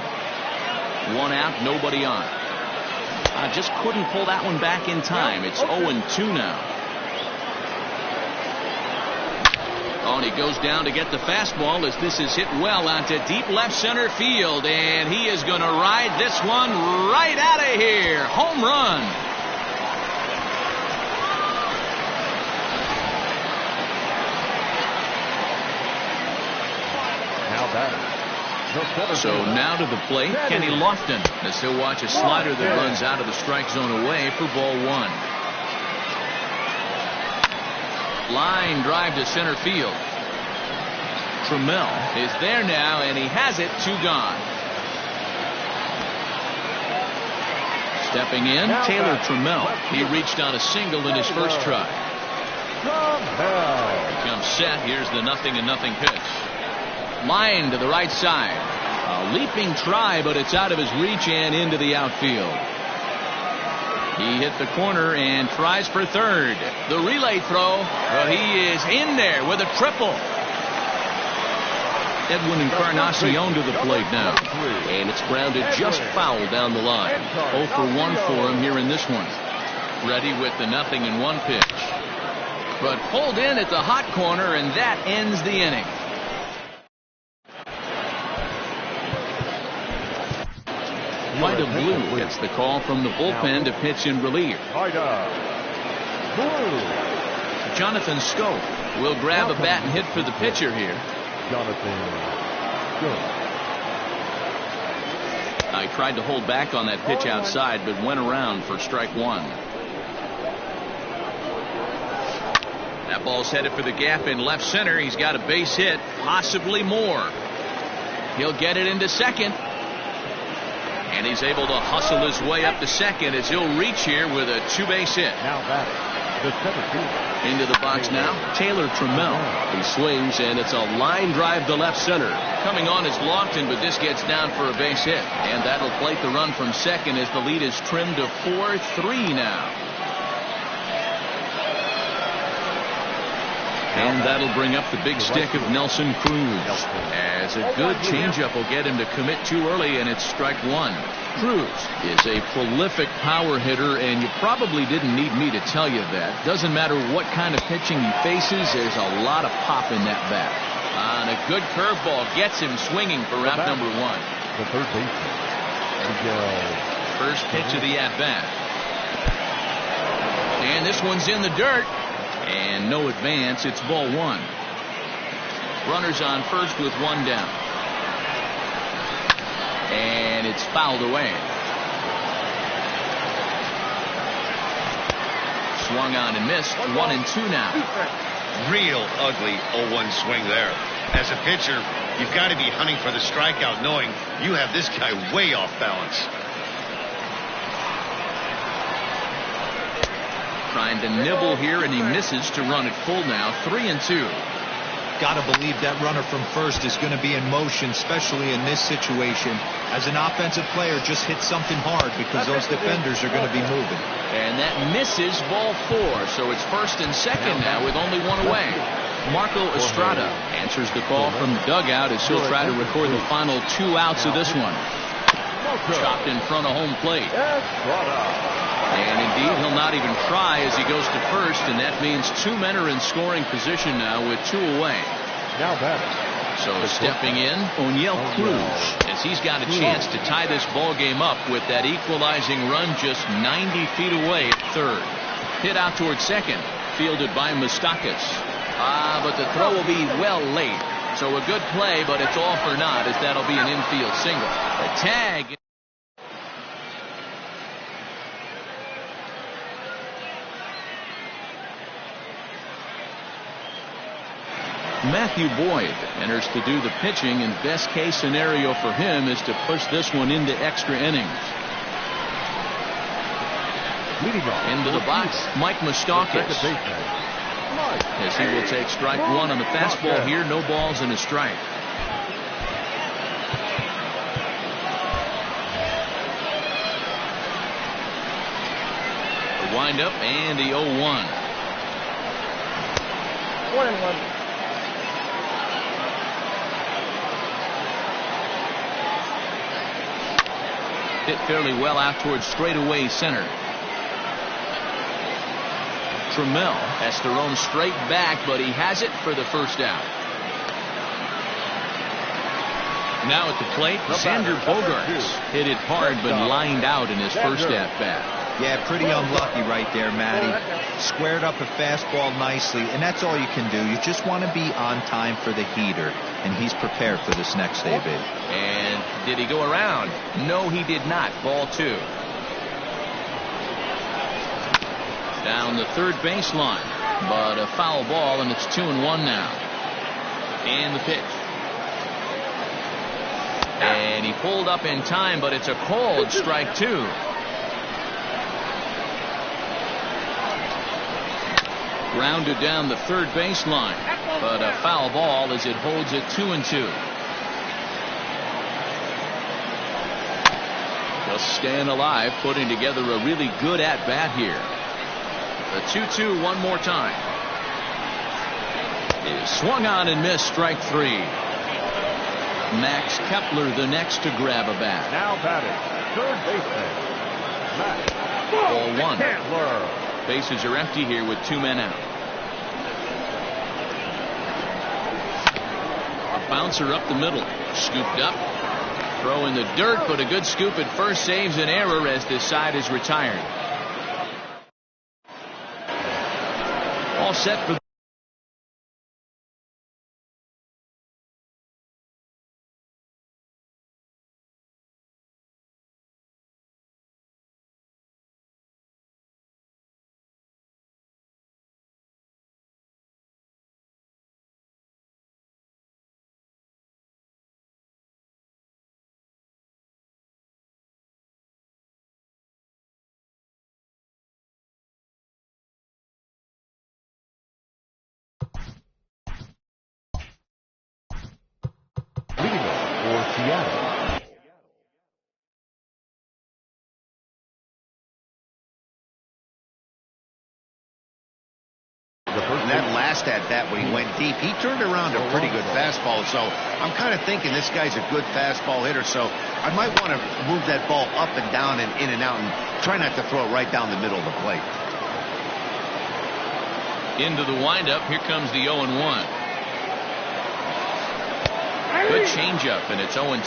1 out, nobody on. Just couldn't pull that one back in time. It's 0-2 now. Oh, and he goes down to get the fastball as this is hit well onto deep left center field, and he is going to ride this one right out of here. Home run. now batting. So now to the plate, Kenny Lofton, as he'll watch a slider that runs out of the strike zone away for ball 1. Line drive to center field. Trammell is there now, and he has it. 2 gone. Stepping in, Taylor Trammell. He reached on a single in his first try. Comes set. Here's the 0-0 pitch. Line to the right side. A leaping try, but it's out of his reach and into the outfield. He hit the corner and tries for third. The relay throw, but he is in there with a triple. Edwin Encarnacion to the plate now. And it's grounded just foul down the line. 0 for 1 for him here in this one. Ready with the 0-1 pitch. But pulled in at the hot corner, and that ends the inning. Vida Blue gets the call from the bullpen to pitch in relief. Jonathan Scope will grab a bat and hit for the pitcher here. I tried to hold back on that pitch outside, but went around for strike one. That ball's headed for the gap in left center. He's got a base hit, possibly more. He'll get it into second. And he's able to hustle his way up to second as he'll reach here with a two-base hit. Now batting, into the box now, Taylor Trammell. He swings, and it's a line drive to left center. Coming on is Lofton, but this gets down for a base hit. And that'll plate the run from second as the lead is trimmed to 4-3 now. And that'll bring up the big stick of Nelson Cruz. As a good changeup will get him to commit too early, and it's strike one. Cruz is a prolific power hitter, and you probably didn't need me to tell you that. Doesn't matter what kind of pitching he faces, there's a lot of pop in that bat. And a good curveball gets him swinging for route number one. The third baseman. First pitch of the at-bat. And this one's in the dirt. And no advance. It's ball one. Runners on first with one down. And it's fouled away. Swung on and missed. 1-2 now. Real ugly 0-1 swing there. As a pitcher, you've got to be hunting for the strikeout, knowing you have this guy way off balance. Trying to nibble here, and he misses to run it full now. 3-2. Got to believe that runner from first is going to be in motion, especially in this situation. As an offensive player, just hit something hard because those defenders are going to be moving. And that misses ball four, so it's first and second now with only one away. Marco Estrada answers the call from the dugout as he'll try to record the final 2 outs of this one. Chopped in front of home plate. And indeed, he'll not even try as he goes to first, and that means 2 men are in scoring position now with 2 away. Now batting. So stepping in, O'Neill Cruz, as he's got a chance to tie this ball game up with that equalizing run just 90 feet away at third. Hit out toward second, fielded by Moustakas. But the throw will be well late. So a good play, but it's all for naught, as that'll be an infield single. A tag. Matthew Boyd enters to do the pitching, and best case scenario for him is to push this one into extra innings. Into the box, Mike Moustakas. As he will take strike one on the fastball here. No balls and a strike. The windup and the 0-1. 1-1. Hit fairly well out towards straightaway center. Trammell has to roam straight back, but he has it for the first out. Now at the plate, Xander Bogaerts hit it hard, but lined out in his first at-bat. Yeah, pretty unlucky right there, Matty. Squared up a fastball nicely, and that's all you can do. You just want to be on time for the heater, and he's prepared for this next AB. And did he go around? No, he did not. Ball two. Down the third baseline, but a foul ball, and it's 2-1 now. And the pitch. And he pulled up in time, but it's a cold strike two. Grounded down the third baseline, but a foul ball as it holds it 2-2. Just staying alive, putting together a really good at-bat here. The 2-2 one more time. Is swung on and missed, strike three. Max Kepler the next to grab a bat. Now batting, third baseman, Max Ball one. Bases are empty here with 2 men out. A bouncer up the middle. Scooped up. Throw in the dirt, but a good scoop at first saves an error as this side is retired. All set for And that last at bat when he went deep, he turned around a pretty good fastball. So I'm kind of thinking this guy's a good fastball hitter. So I might want to move that ball up and down and in and out and try not to throw it right down the middle of the plate. Into the windup. Here comes the 0-1. Good changeup, and it's 0-2.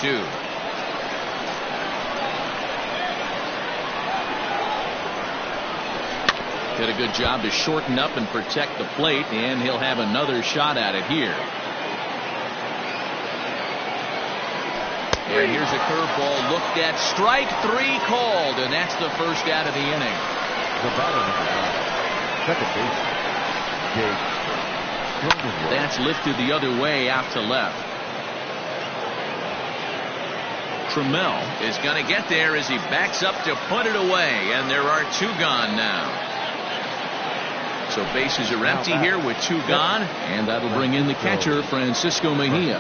Did a good job to shorten up and protect the plate, and he'll have another shot at it here. And here's a curveball looked at. Strike 3 called, and that's the first out of the inning. The batter second base. That's lifted the other way out to left. Trammell is going to get there as he backs up to put it away, and there are 2 gone now. So bases are empty here with 2 gone, and that'll bring in the catcher, Francisco Mejia.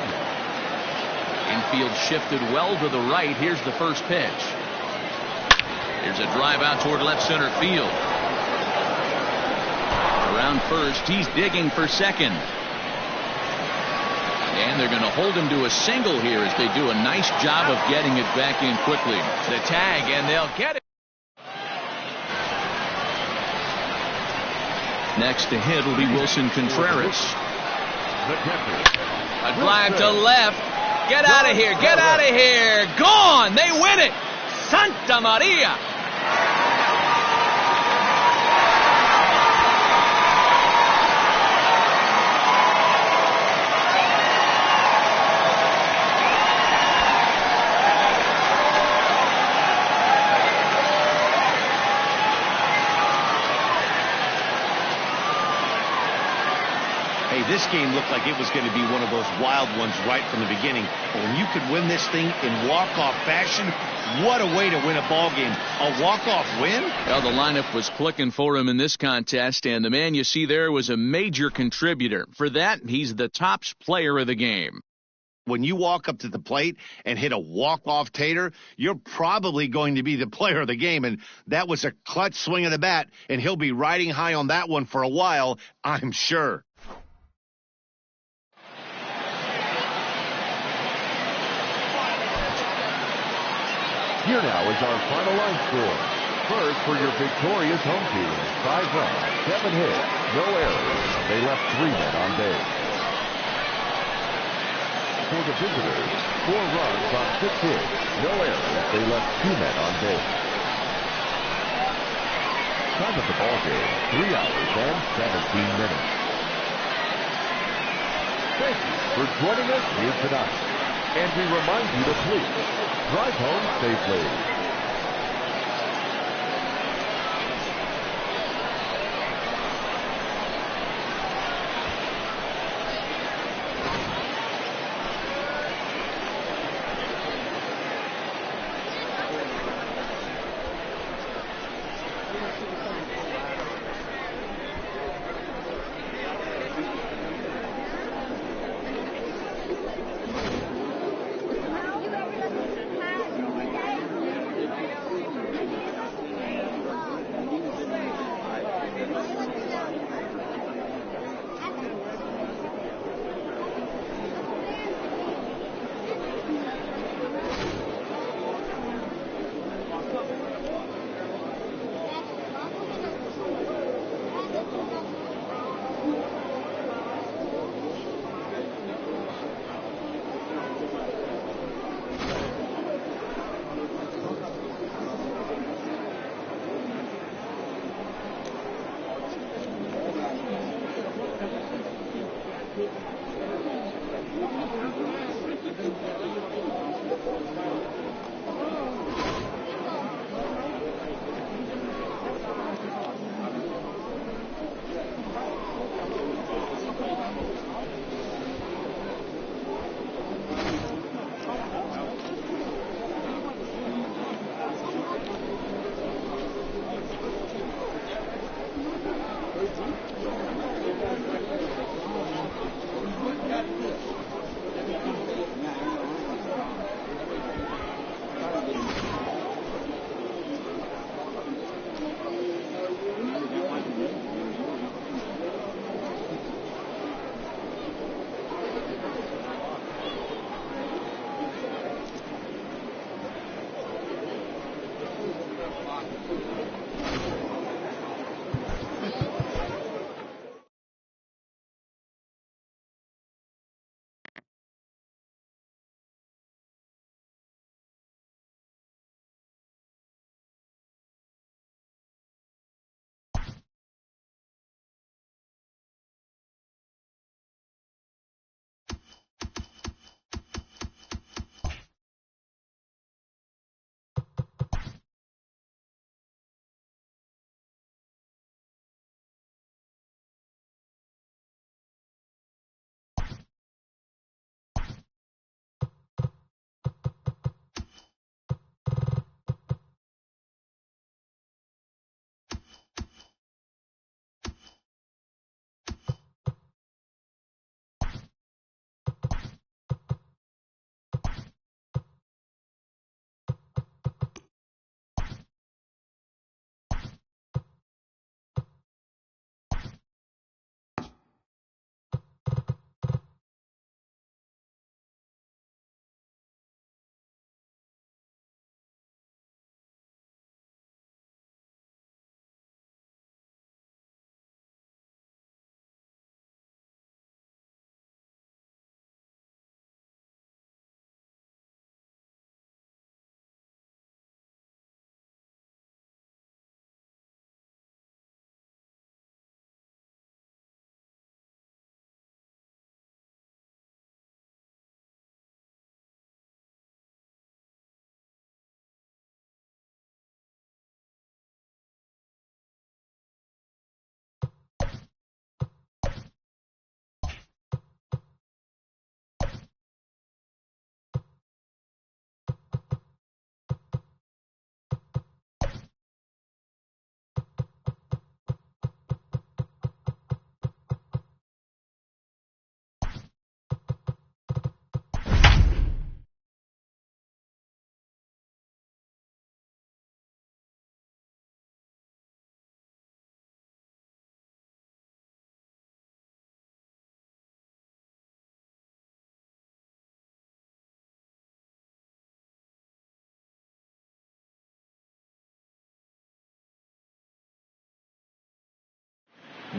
Infield shifted well to the right. Here's the first pitch. Here's a drive out toward left center field. Around first, he's digging for second. And they're going to hold him to a single here as they do a nice job of getting it back in quickly. The tag, and they'll get it. Next to hit will be Wilson Contreras. A drive to left. Get out of here. Get out of here. Gone. They win it. Santa Maria. This game looked like it was going to be one of those wild ones right from the beginning. But when you could win this thing in walk-off fashion, what a way to win a ball game. A walk-off win? Well, the lineup was clicking for him in this contest, and the man you see there was a major contributor. For that, he's the top player of the game. When you walk up to the plate and hit a walk-off tater, you're probably going to be the player of the game. And that was a clutch swing of the bat, and he'll be riding high on that one for a while, I'm sure. Here now is our final line score. First, for your victorious home team, 5 runs, 7 hits, no errors. They left 3 men on base. For the visitors, 4 runs on 6 hits, no errors. They left 2 men on base. Time of the ball game, 3 hours and 17 minutes. Thank you for joining us here tonight. And we remind you to please drive home safely.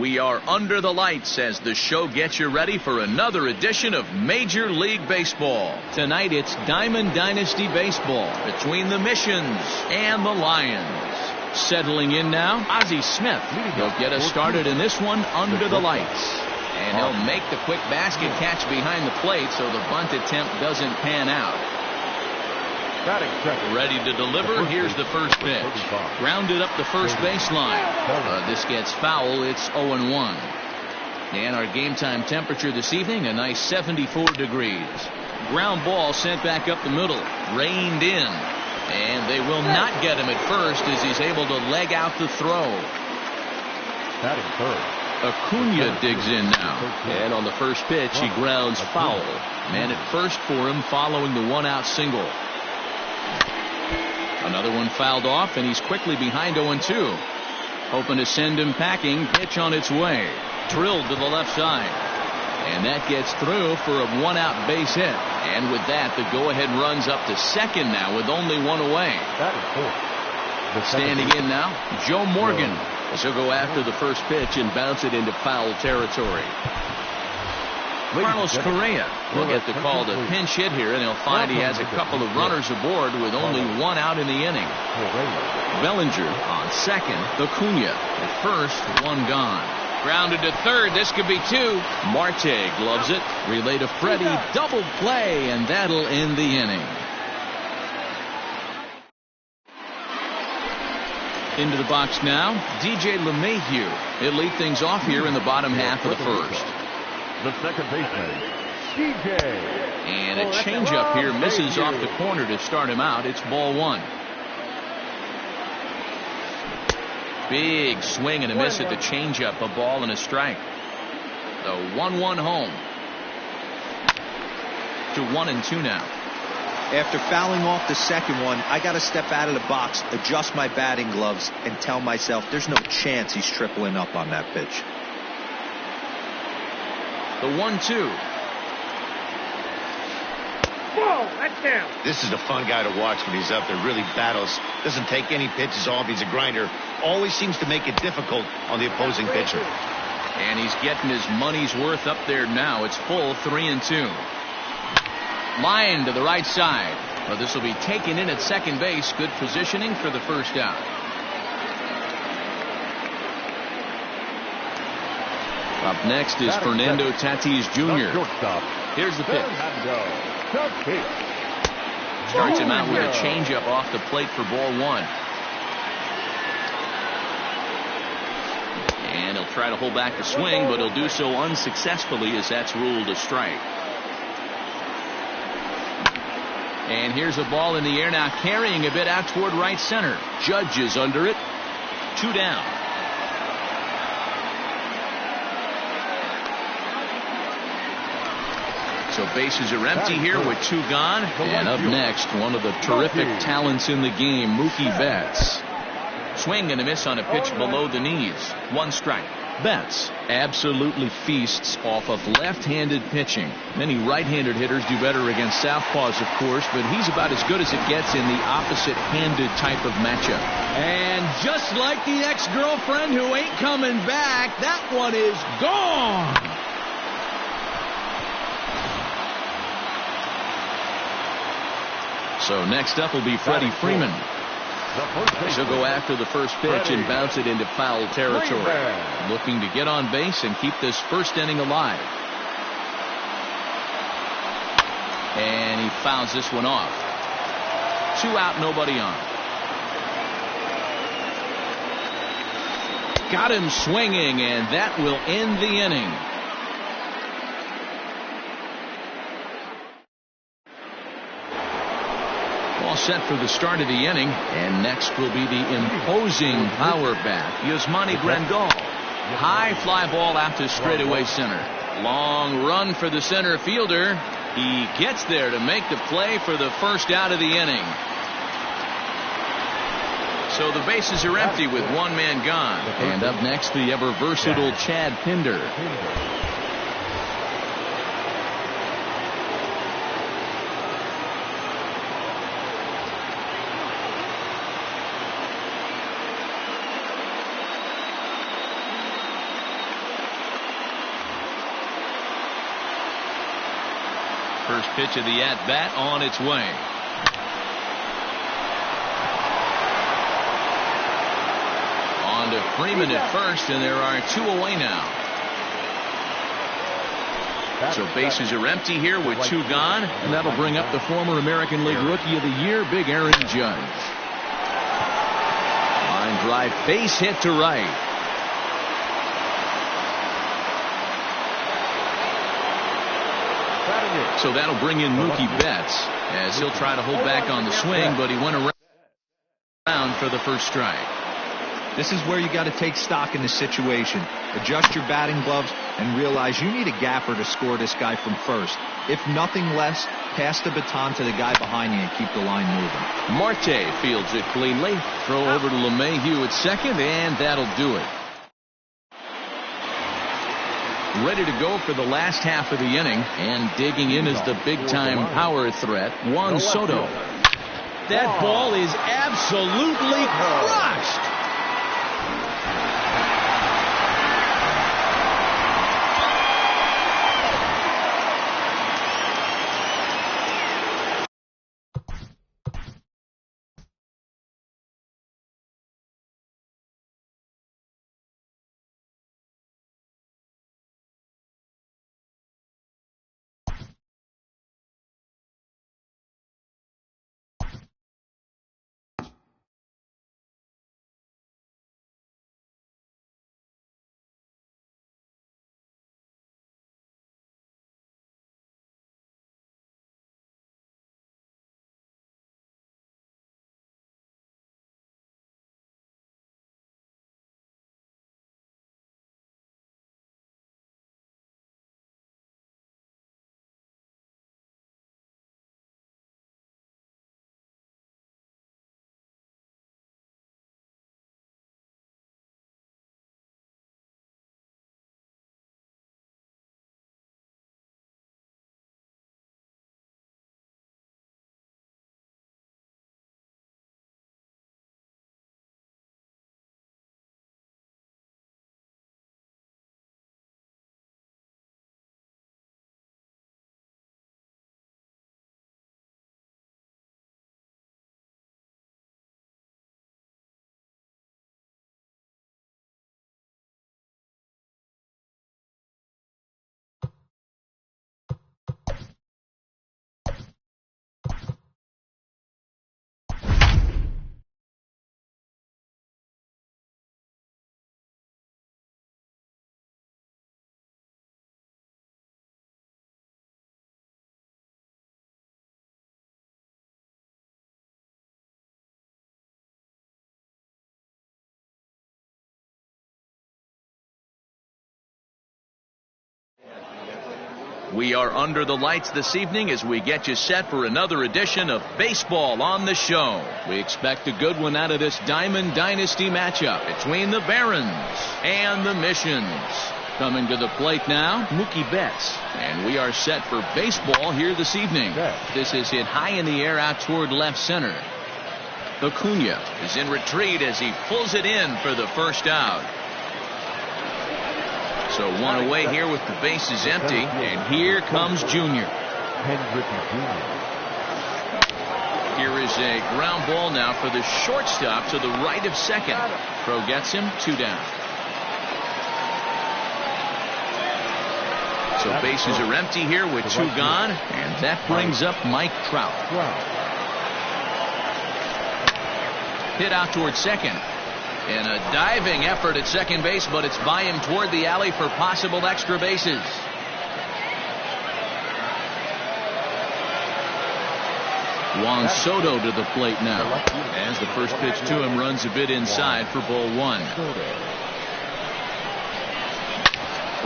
We are under the lights as the show gets you ready for another edition of Major League Baseball. Tonight it's Diamond Dynasty Baseball between the Missions and the Lions. Settling in now, Ozzie Smith. He'll get us started in this one under the lights. And he'll make the quick basket catch behind the plate so the bunt attempt doesn't pan out. Ready to deliver. Here's the first pitch. Grounded up the first baseline. This gets foul. It's 0-1. And our game time temperature this evening, a nice 74 degrees. Ground ball sent back up the middle. Reined in. And they will not get him at first as he's able to leg out the throw. Acuna digs in now. And on the first pitch, he grounds foul. Man at first for him following the one-out single. Another one fouled off, and he's quickly behind 0-2. Hoping to send him packing. Pitch on its way. Drilled to the left side. And that gets through for a one-out base hit. And with that, the go-ahead runs up to second now with only one away. Standing in now, Joe Morgan. As he'll go after the first pitch and bounce it into foul territory. Carlos Correa will get the call to pinch hit here, and he'll find he has a couple of runners aboard with only one out in the inning. Bellinger on second. Acuna at first, one gone. Grounded to third. This could be two. Marte gloves it. Relay to Freddie. Double play, and that'll end the inning. Into the box now, DJ LeMahieu. He'll lead things off here in the bottom half of the first. The second baseman, DJ. And a changeup here misses off the corner to start him out. It's ball one. Big swing and a miss at the changeup. A ball and a strike. The 1-1 home. To 1-2 now. After fouling off the second one, I got to step out of the box, adjust my batting gloves, and tell myself there's no chance he's tripling up on that pitch. The 1-2. Whoa, that's down. This is a fun guy to watch when he's up there. Really battles. Doesn't take any pitches off. He's a grinder. Always seems to make it difficult on the opposing pitcher. And he's getting his money's worth up there now. It's full 3-2. Line to the right side. Well, this will be taken in at second base. Good positioning for the first out. Up next is Fernando Tatis Jr. Here's the pitch. Starts him out with a changeup off the plate for ball one. And he'll try to hold back the swing, but he'll do so unsuccessfully as that's ruled a strike. And here's a ball in the air now, carrying a bit out toward right center. Judge is under it. 2 down. So bases are empty here with 2 gone. And up next, one of the terrific talents in the game, Mookie Betts. Swing and a miss on a pitch below the knees. 1 strike. Betts absolutely feasts off of left-handed pitching. Many right-handed hitters do better against southpaws, of course, but he's about as good as it gets in the opposite-handed type of matchup. And just like the ex-girlfriend who ain't coming back, that one is gone. So next up will be Freddie Freeman. She'll go after the first pitch and bounce it into foul territory. Looking to get on base and keep this first inning alive. And he fouls this one off. 2 out, nobody on. Got him swinging, and that will end the inning. All set for the start of the inning, and next will be the imposing power bat, Yasmani Grandal. High fly ball out to straightaway center. Long run for the center fielder. He gets there to make the play for the first out of the inning. So the bases are empty with 1 man gone. And up next, the ever versatile Chad Pinder. first pitch of the at-bat on its way. On to Freeman at first, and there are 2 away now. So bases are empty here with 2 gone, and that'll bring up the former American League Rookie of the Year, Big Aaron Judge. Line drive, base hit to right. So that'll bring in Mookie Betts, as he'll try to hold back on the swing, but he went around for the first strike. This is where you got to take stock in the situation. Adjust your batting gloves and realize you need a gapper to score this guy from first. If nothing less, pass the baton to the guy behind you and keep the line moving. Marte fields it cleanly. Throw over to LeMahieu at second, and that'll do it. Ready to go for the last half of the inning, and digging in is the big-time power threat, Juan Soto. That ball is absolutely crushed. We are under the lights this evening as we get you set for another edition of Baseball on the Show. We expect a good one out of this Diamond Dynasty matchup between the Barons and the Missions. Coming to the plate now, Mookie Betts. And we are set for baseball here this evening. This is hit high in the air out toward left center. Acuna is in retreat as he pulls it in for the first out. So 1 away here with the bases empty, and here comes Junior. Here is a ground ball now for the shortstop to the right of second. Pro gets him, 2 down. So bases are empty here with 2 gone, and that brings up Mike Trout. Hit out toward second. And a diving effort at second base, but it's by him toward the alley for possible extra bases. Juan Soto to the plate now, as the first pitch to him runs a bit inside for ball 1.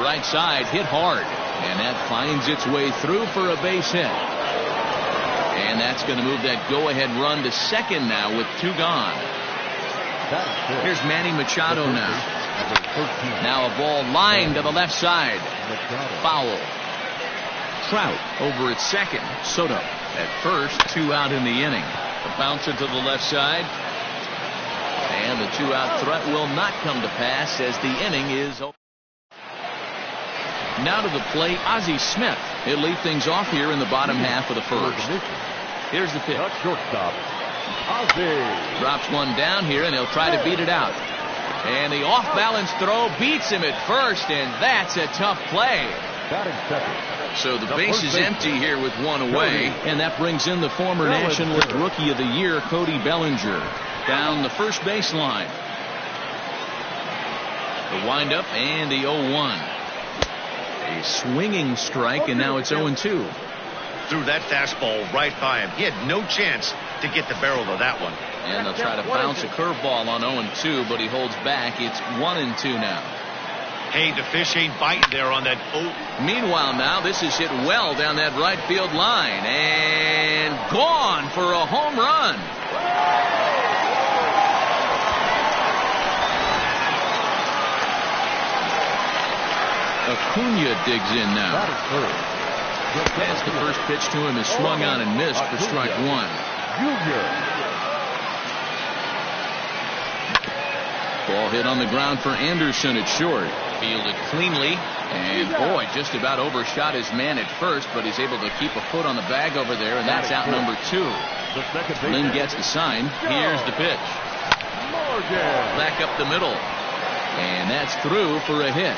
Right side hit hard, and that finds its way through for a base hit. And that's going to move that go-ahead run to second now with 2 gone. Here's Manny Machado now. Now a ball lined to the left side. Foul. Trout over at second. Soto at first. 2 out in the inning. The bouncer to the left side. And the 2-out threat will not come to pass as the inning is over. Now to the plate, Ozzie Smith. He'll lead things off here in the bottom half of the first. Here's the pitch. Shortstop, Ozzie. Drops one down here, and he'll try to beat it out. And the off-balance throw beats him at first, and that's a tough play. Batting second. So the base is empty here with one away, and that brings in the former National League Rookie of the Year, Cody Bellinger, down the first baseline. The windup and the 0-1. A swinging strike, and now it's 0-2. Threw that fastball right by him. He had no chance to get the barrel of that one. And they'll try to bounce a curveball on 0-2, but he holds back. It's 1-2 now. Hey, the fish ain't biting there on that. Meanwhile, now this is hit well down that right field line, and gone for a home run. Acuna digs in now. As the first pitch to him is swung on and missed for strike one. Ball hit on the ground for Anderson at short. Fielded cleanly, and boy, just about overshot his man at first, but he's able to keep a foot on the bag over there, and that's out number 2. Lynn gets the sign. Here's the pitch. Back up the middle, and that's through for a hit.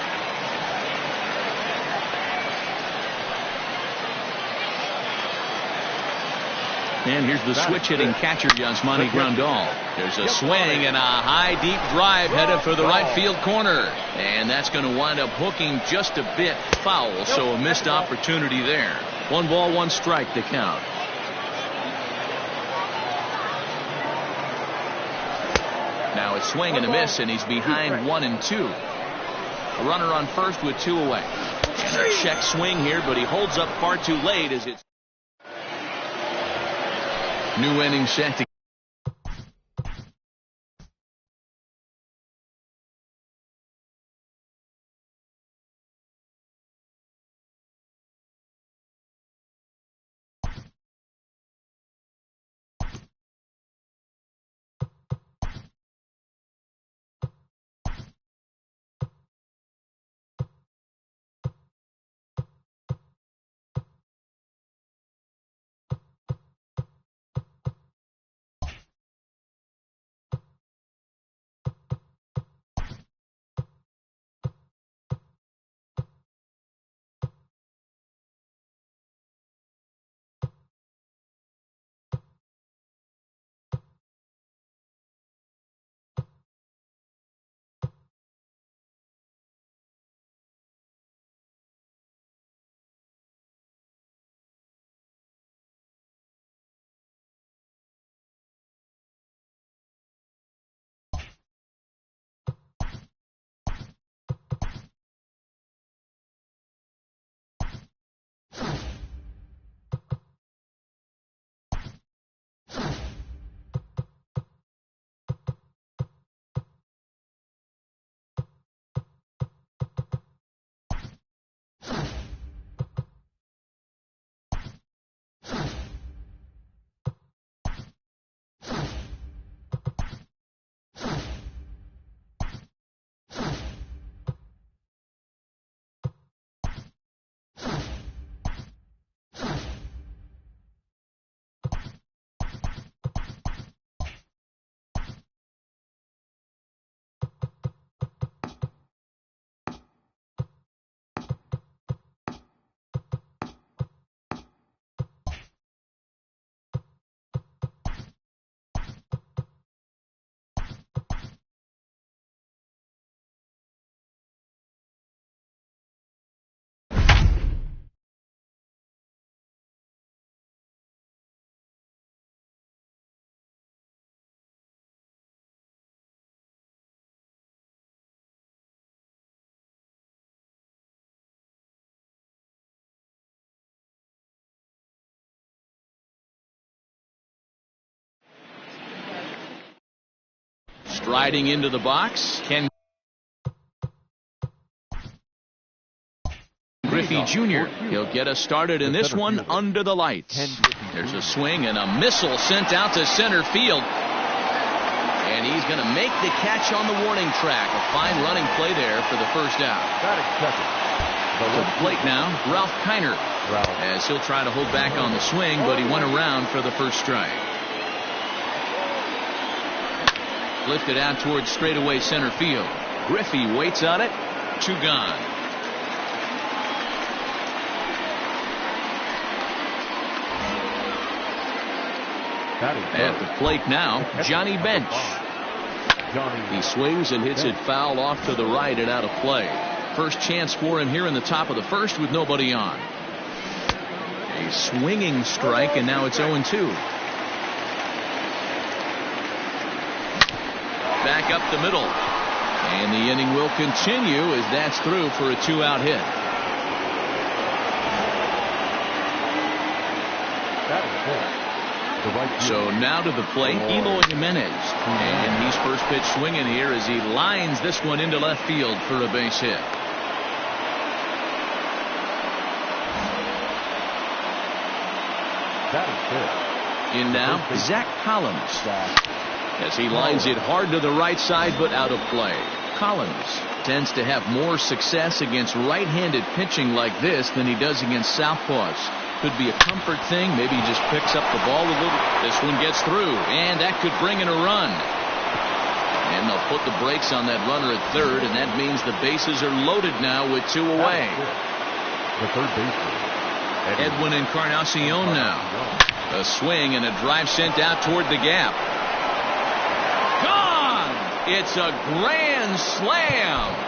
And here's the switch-hitting catcher, Yasmani Grandal. There's a swing and a high, deep drive headed for the right field corner. And that's going to wind up hooking just a bit foul, so a missed opportunity there. 1 ball, 1 strike to count. Now a swing and a miss, and he's behind 1-2. A runner on first with 2 away. And a check swing here, but he holds up far too late as it's new inning set to striding into the box. Ken Griffey Jr. He'll get us started in this one under the lights. There's a swing and a missile sent out to center field. And he's going to make the catch on the warning track. A fine running play there for the first out. To the plate now, Ralph Kiner. As he'll try to hold back on the swing, but he went around for the first strike. Lifted out towards straightaway center field. Griffey waits on it. 2 gone. At the plate now, Johnny Bench. He swings and hits it foul off to the right and out of play. First chance for him here in the top of the first with nobody on. A swinging strike, and now it's 0-2. Back up the middle. And the inning will continue as that's through for a 2-out hit. So now to the plate, Eloy Jimenez. And he's first pitch swinging here as he lines this one into left field for a base hit. In now, Zach Collins. As he lines it hard to the right side, but out of play. Collins tends to have more success against right-handed pitching like this than he does against southpaws. Could be a comfort thing. Maybe he just picks up the ball a little. This one gets through, and that could bring in a run. And they'll put the brakes on that runner at third, and that means the bases are loaded now with 2 away. The third baseman, Edwin Encarnacion now. A swing and a drive sent out toward the gap. Gone! It's a grand slam.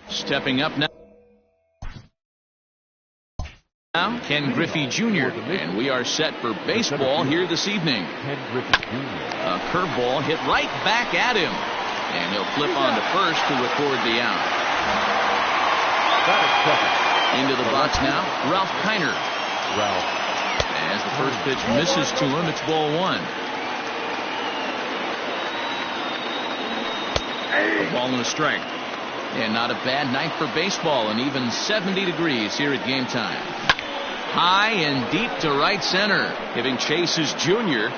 Stepping up now, Ken Griffey Jr. And we are set for baseball here this evening. A curveball hit right back at him. And he'll flip on to first to record the out. Into the box now, Ralph Kiner. As the first pitch misses to him, it's ball 1. A ball and a strike. And not a bad night for baseball, and even 70 degrees here at game time. High and deep to right center. Giving chase is Junior.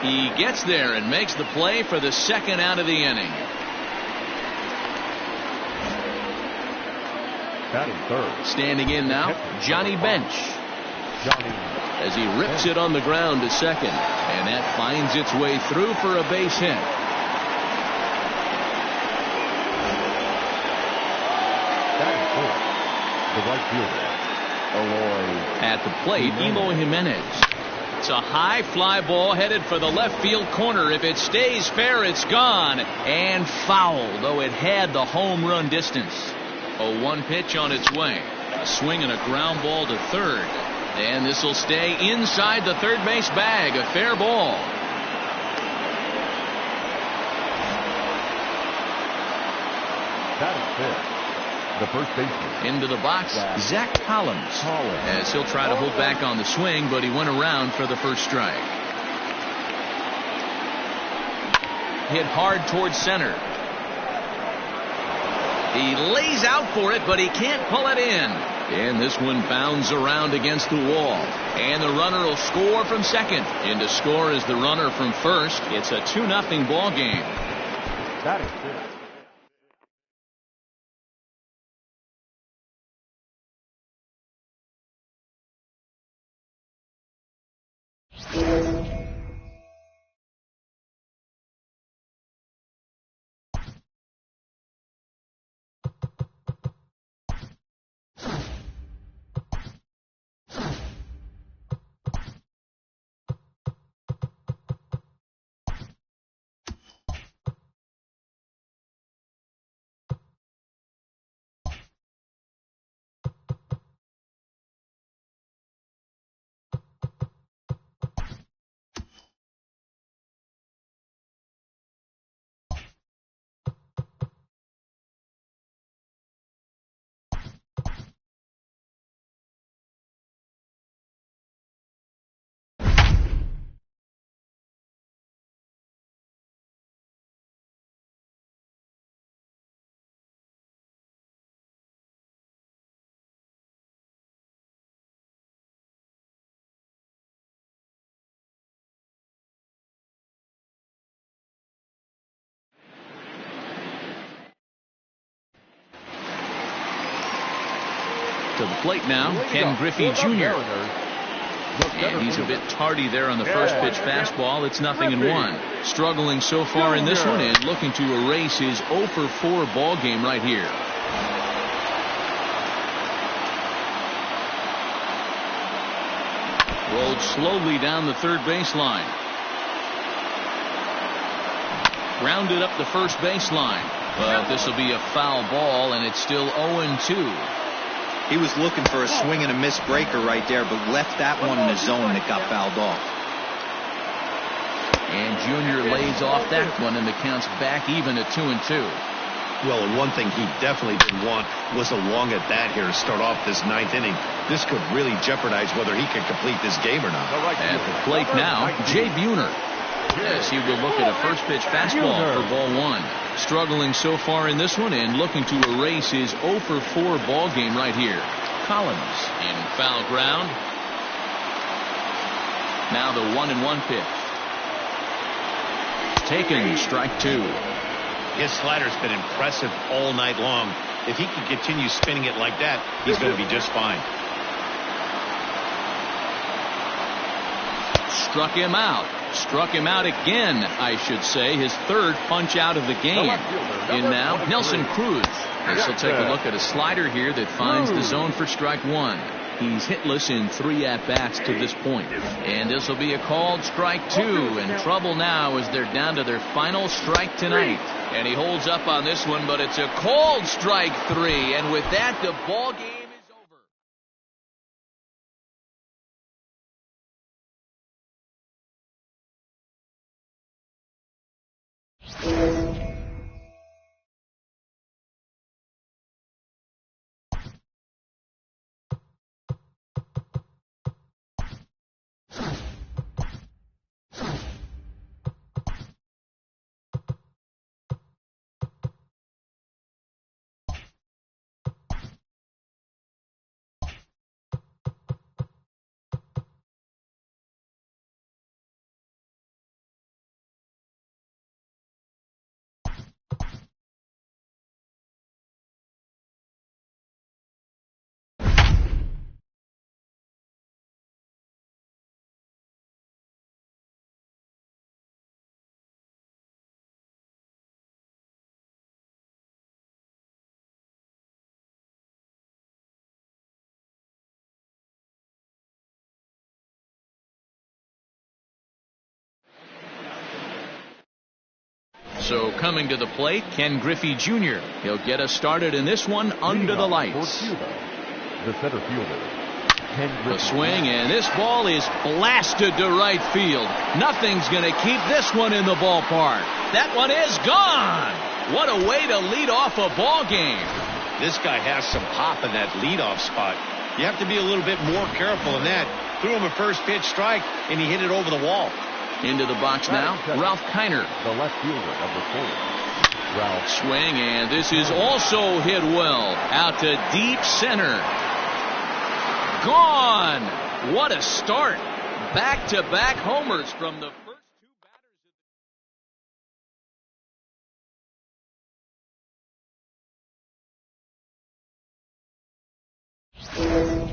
He gets there and makes the play for the second out of the inning. Batting third. Standing in now, Johnny Bench. As he rips it on the ground to second. And that finds its way through for a base hit. The right fielder, At the plate, Eloy Jimenez. It's a high fly ball headed for the left field corner. If it stays fair, it's gone. And foul, though it had the home run distance. A 1 pitch on its way. A swing and a ground ball to third. And this will stay inside the third base bag. A fair ball. batting fifth, the first baseman. Into the box, Zach Collins. As he'll try to hold back on the swing, but he went around for the first strike. Hit hard towards center. He lays out for it, but he can't pull it in. And this one bounds around against the wall. And the runner will score from second. In to score is the runner from first. It's a 2-0 ball game. Batting fifth. To the plate now, Ken Griffey Jr. And he's a bit tardy there on the first pitch fastball. It's 0-1. Struggling so far in this one and looking to erase his 0 for 4 ball game right here. Rolled slowly down the third baseline. Grounded up the first baseline. But this will be a foul ball, and it's still 0-2. He was looking for a swing and a miss breaker right there, but left that one in the zone that got fouled off. And Junior lays off that one, and the count's back even at 2-2. Well, one thing he definitely didn't want was a long at bat here to start off this 9th inning. This could really jeopardize whether he can complete this game or not. At the plate now, Jay Buhner. As he will look at a first pitch fastball for ball 1. Struggling so far in this one and looking to erase his 0 for 4 ball game right here. Collins in foul ground. Now the 1-1 pitch. Taken, strike 2. His slider's been impressive all night long. If he can continue spinning it like that, he's going to be just fine. Struck him out. Struck him out again, I should say. His third punch out of the game. In now, Nelson Cruz. This will take a look at a slider here that finds the zone for strike 1. He's hitless in 3 at-bats to this point. And this will be a called strike 2. And trouble now as they're down to their final strike tonight. And he holds up on this one, but it's a called strike 3. And with that, the ball game is over. So coming to the plate, Ken Griffey Jr. He'll get us started in this one under the lights. The center fielder. A swing, and this ball is blasted to right field. Nothing's going to keep this one in the ballpark. That one is gone. What a way to lead off a ball game. This guy has some pop in that leadoff spot. You have to be a little bit more careful than that. Threw him a first pitch strike, and he hit it over the wall. Into the box now, Ralph Kiner. The left fielder, number 4. Ralph. Swing, and this is also hit well. Out to deep center. Gone. What a start. Back-to-back homers from the first 2 batters.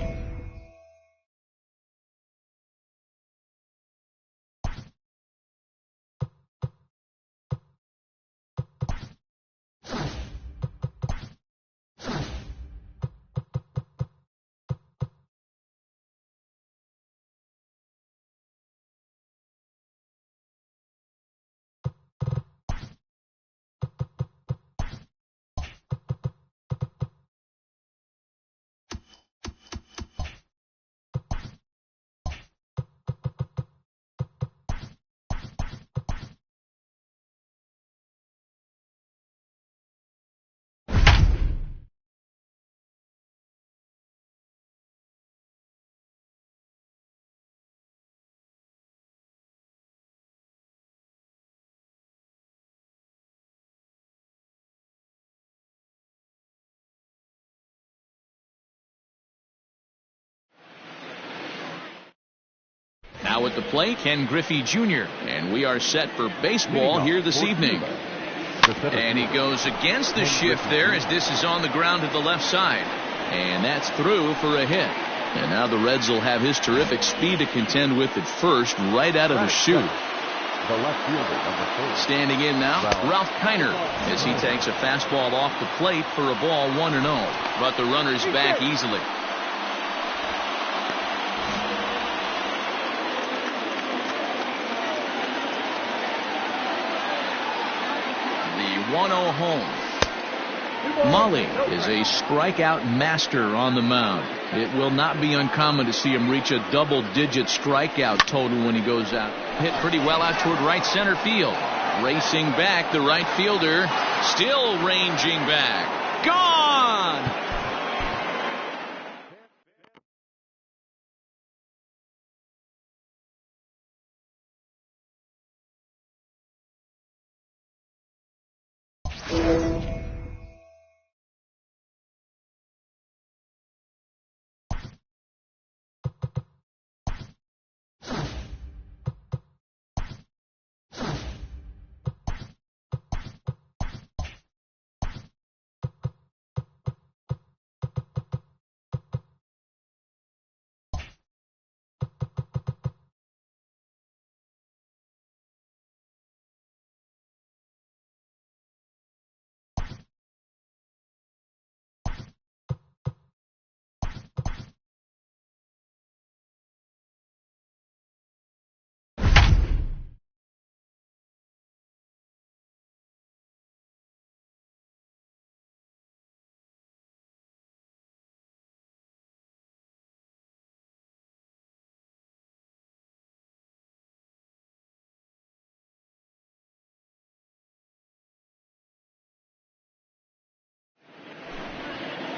Now at the plate, Ken Griffey Jr. And we are set for baseball here this evening. And he goes against the shift there as this is on the ground to the left side. And that's through for a hit. And now the Reds will have his terrific speed to contend with at first, right out of the chute. The left fielder, number 4. Standing in now, Ralph Kiner, as he takes a fastball off the plate for a ball 1-0. But the runner's back easily. The 1-0 home. Molly is a strikeout master on the mound. It will not be uncommon to see him reach a double-digit strikeout total when he goes out. Hit pretty well out toward right center field. Racing back, the right fielder still ranging back. Gone!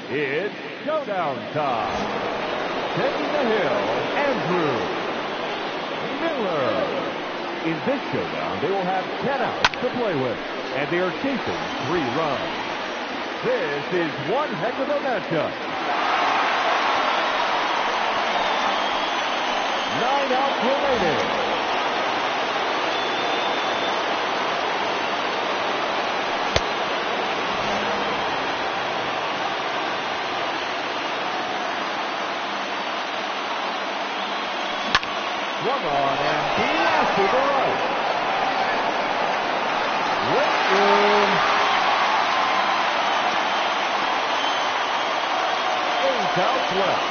It's showdown time. Taking the hill, Andrew Miller. In this showdown, they will have 10 outs to play with, and they are chasing 3 runs. This is one heck of a matchup. 9 outs remaining. Swung on and blasted to right. Left room. 8 outs left.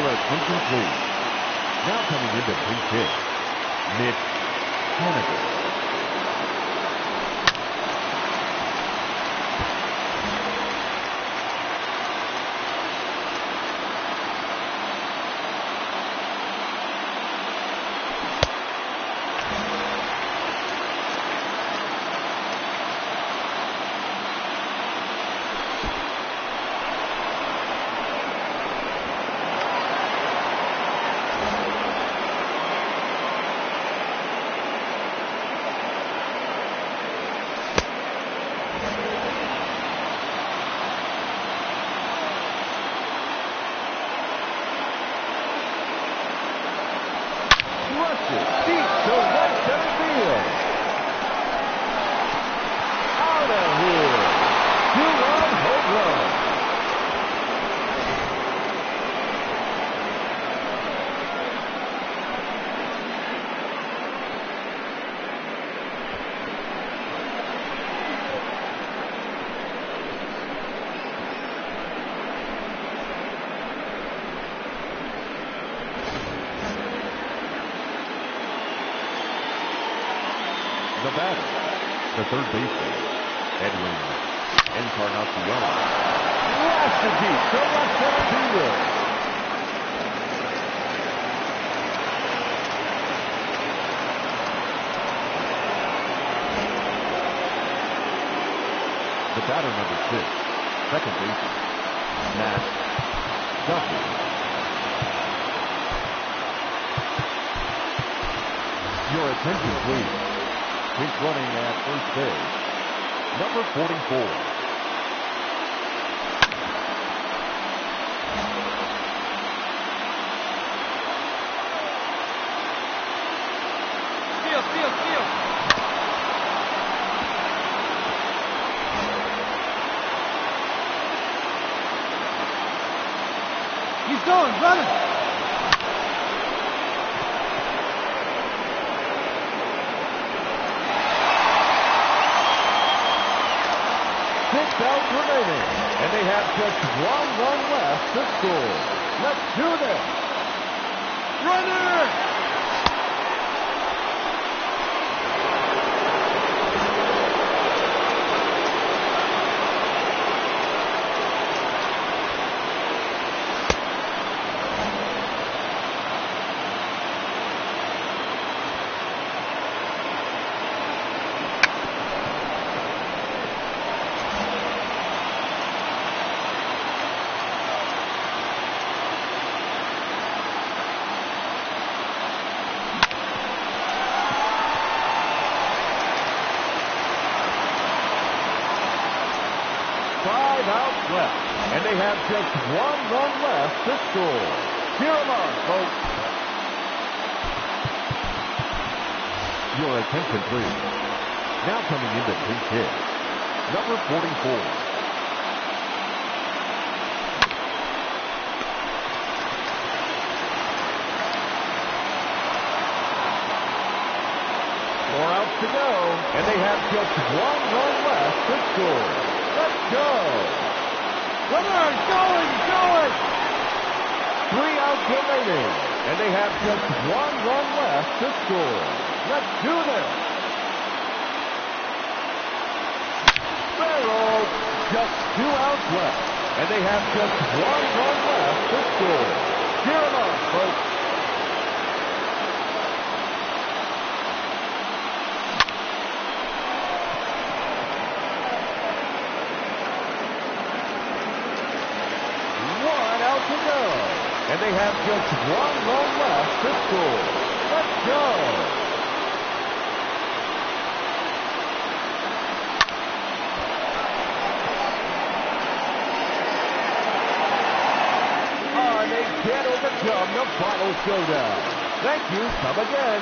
Attention please. Now coming into pinch hit, Mitch Haniger. The batter, the third baseman, Edwin Encarnacion. Blasted deep to left center field. The batter, number 6, second baseman, Matt Duffy. Your attention, please. He's running at first base, number 44. Steal. He's going, running. Outs remaining, and they have just one run left to score. Let's do this. Runner! Outs left, and they have just one run left to score. Cheer them on, folks. Your attention, please. Now coming in the pinch hit, number 44. Four outs to go, and they have just one run left to score. Let's go. Runner, going. 3 outs remaining, and they have just one run left to score. Let's do this. Barrel, just 2 outs left, and they have just one run left to score. Cheer them on, folks. To go, and they have just one run left to score. Let's go. They can't overcome the final showdown. Thank you. Come again.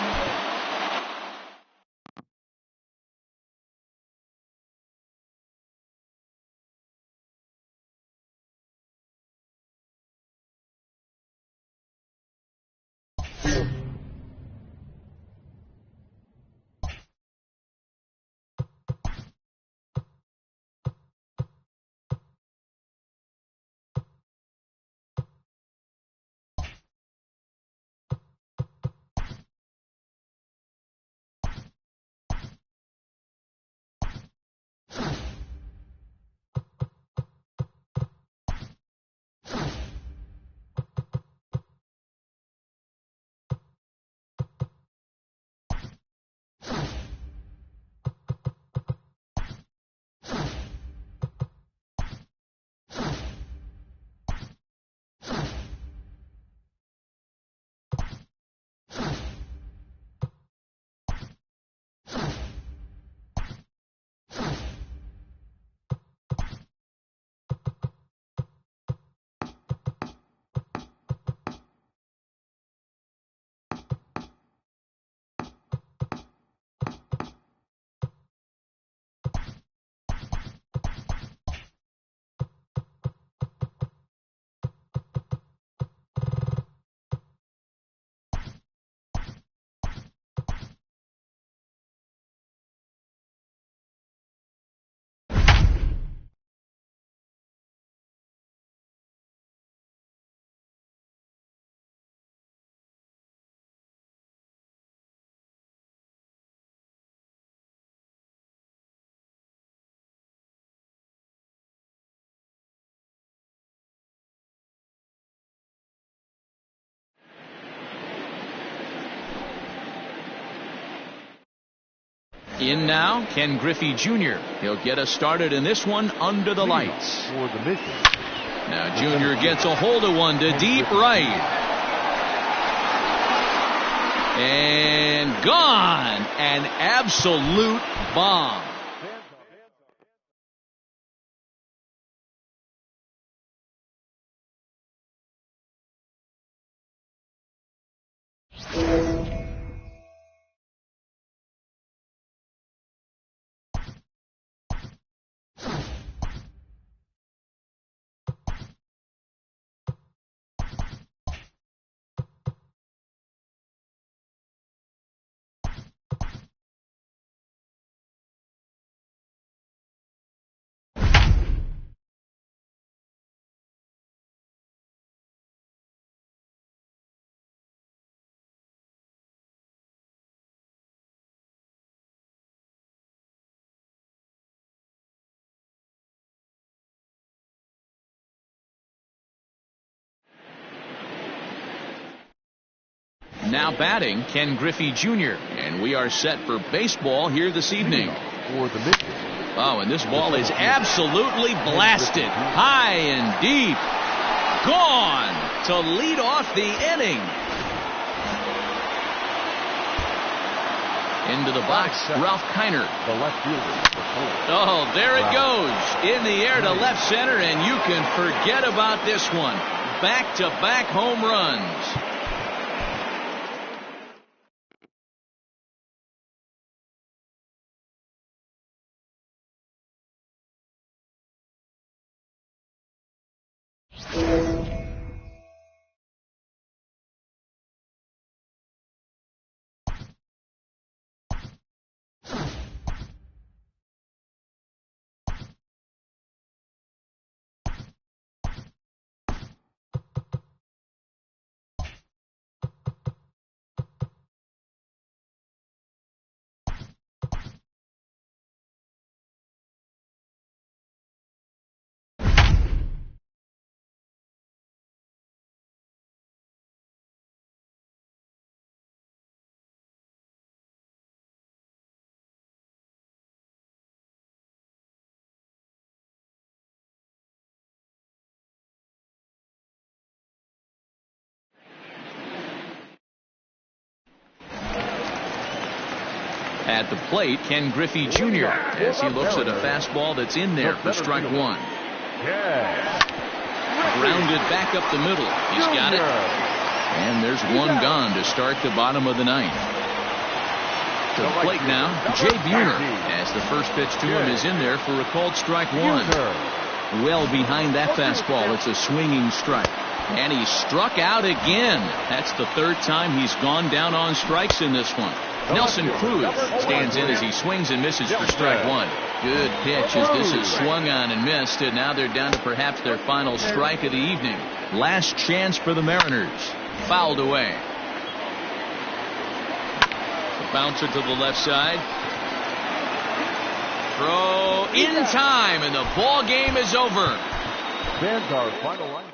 In now, Ken Griffey Jr. He'll get us started in this one under the lights. For the mission. Now Jr. gets a hold of one to deep right. And gone. An absolute bomb. Now batting, Ken Griffey Jr. And we are set for baseball here this evening. For the mission. Oh, and this ball is absolutely blasted. High and deep. Gone to lead off the inning. Into the box, Ralph Kiner. The left fielder. Oh, there it goes. In the air to left center, and you can forget about this one. Back-to-back home runs. At the plate, Ken Griffey Jr. as he looks at a fastball that's in there for strike one. Grounded back up the middle. He's got it. And there's one gone to start the bottom of the ninth. To the plate now, Jay Buhner as the first pitch to him is in there for a called strike one. Well behind that fastball, it's a swinging strike. And he struck out again. That's the third time he's gone down on strikes in this one. Nelson Cruz stands in as he swings and misses for strike one. Good pitch as this is swung on and missed, and now they're down to perhaps their final strike of the evening. Last chance for the Mariners. Fouled away. The bouncer to the left side. Throw in time, and the ball game is over. Fans our final line.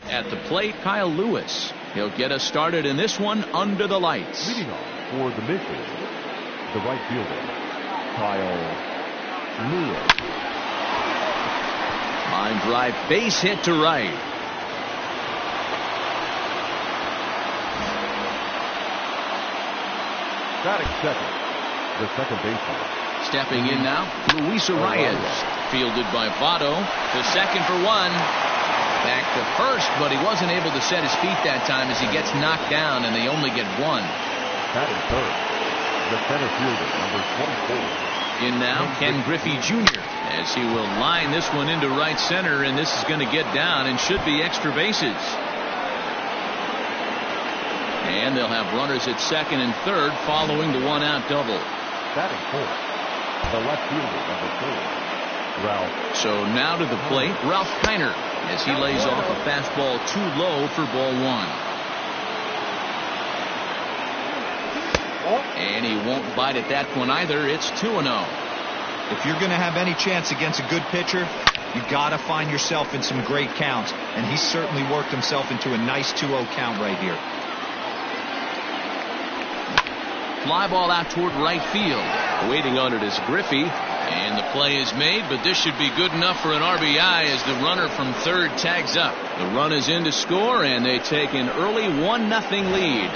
At the plate, Kyle Lewis. He'll get us started in this one under the lights. Leading off for the mission, the right fielder, Kyle Lewis. Line drive, base hit to right. Batting second, the second baseman. Stepping in now, Luis Arias. Fielded by Votto. To second for one. Back to first, but he wasn't able to set his feet that time as he gets knocked down, and they only get one. Batting third, the center fielder, number 24. In now, Ken Griffey Jr. as he will line this one into right center, and this is going to get down and should be extra bases. And they'll have runners at second and third following the one-out double. Batting fourth, the left fielder, number 4. Ralph. So now to the plate, Ralph Kiner, as he lays off a fastball too low for ball one. And he won't bite at that one either. It's 2-0. If you're going to have any chance against a good pitcher, you got to find yourself in some great counts, and he certainly worked himself into a nice 2-0 count right here. Fly ball out toward right field. Waiting on it is Griffey. And the play is made, but this should be good enough for an RBI as the runner from third tags up. The run is in to score, and they take an early 1-0 lead.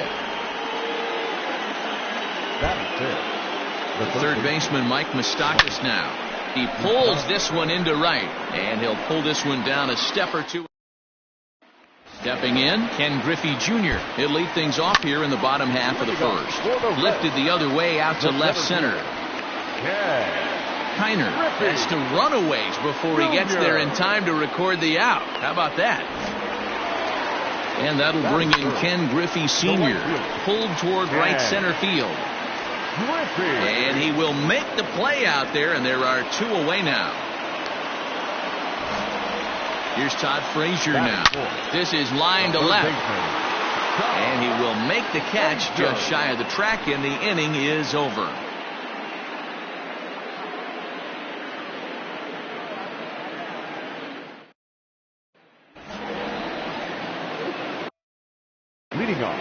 The third baseman, Mike Moustakas, now. He pulls this one into right, and he'll pull this one down a step or two. Stepping in, Ken Griffey Jr. He'll lead things off here in the bottom half of the first. Lifted the other way out to left center. Kiner has to run a ways before he gets there in time to record the out. How about that? And that'll bring in Ken Griffey Sr. Pulled toward right center field. And he will make the play out there, and there are two away now. Here's Todd Frazier now. This is line to left. And he will make the catch just shy of the track, and the inning is over.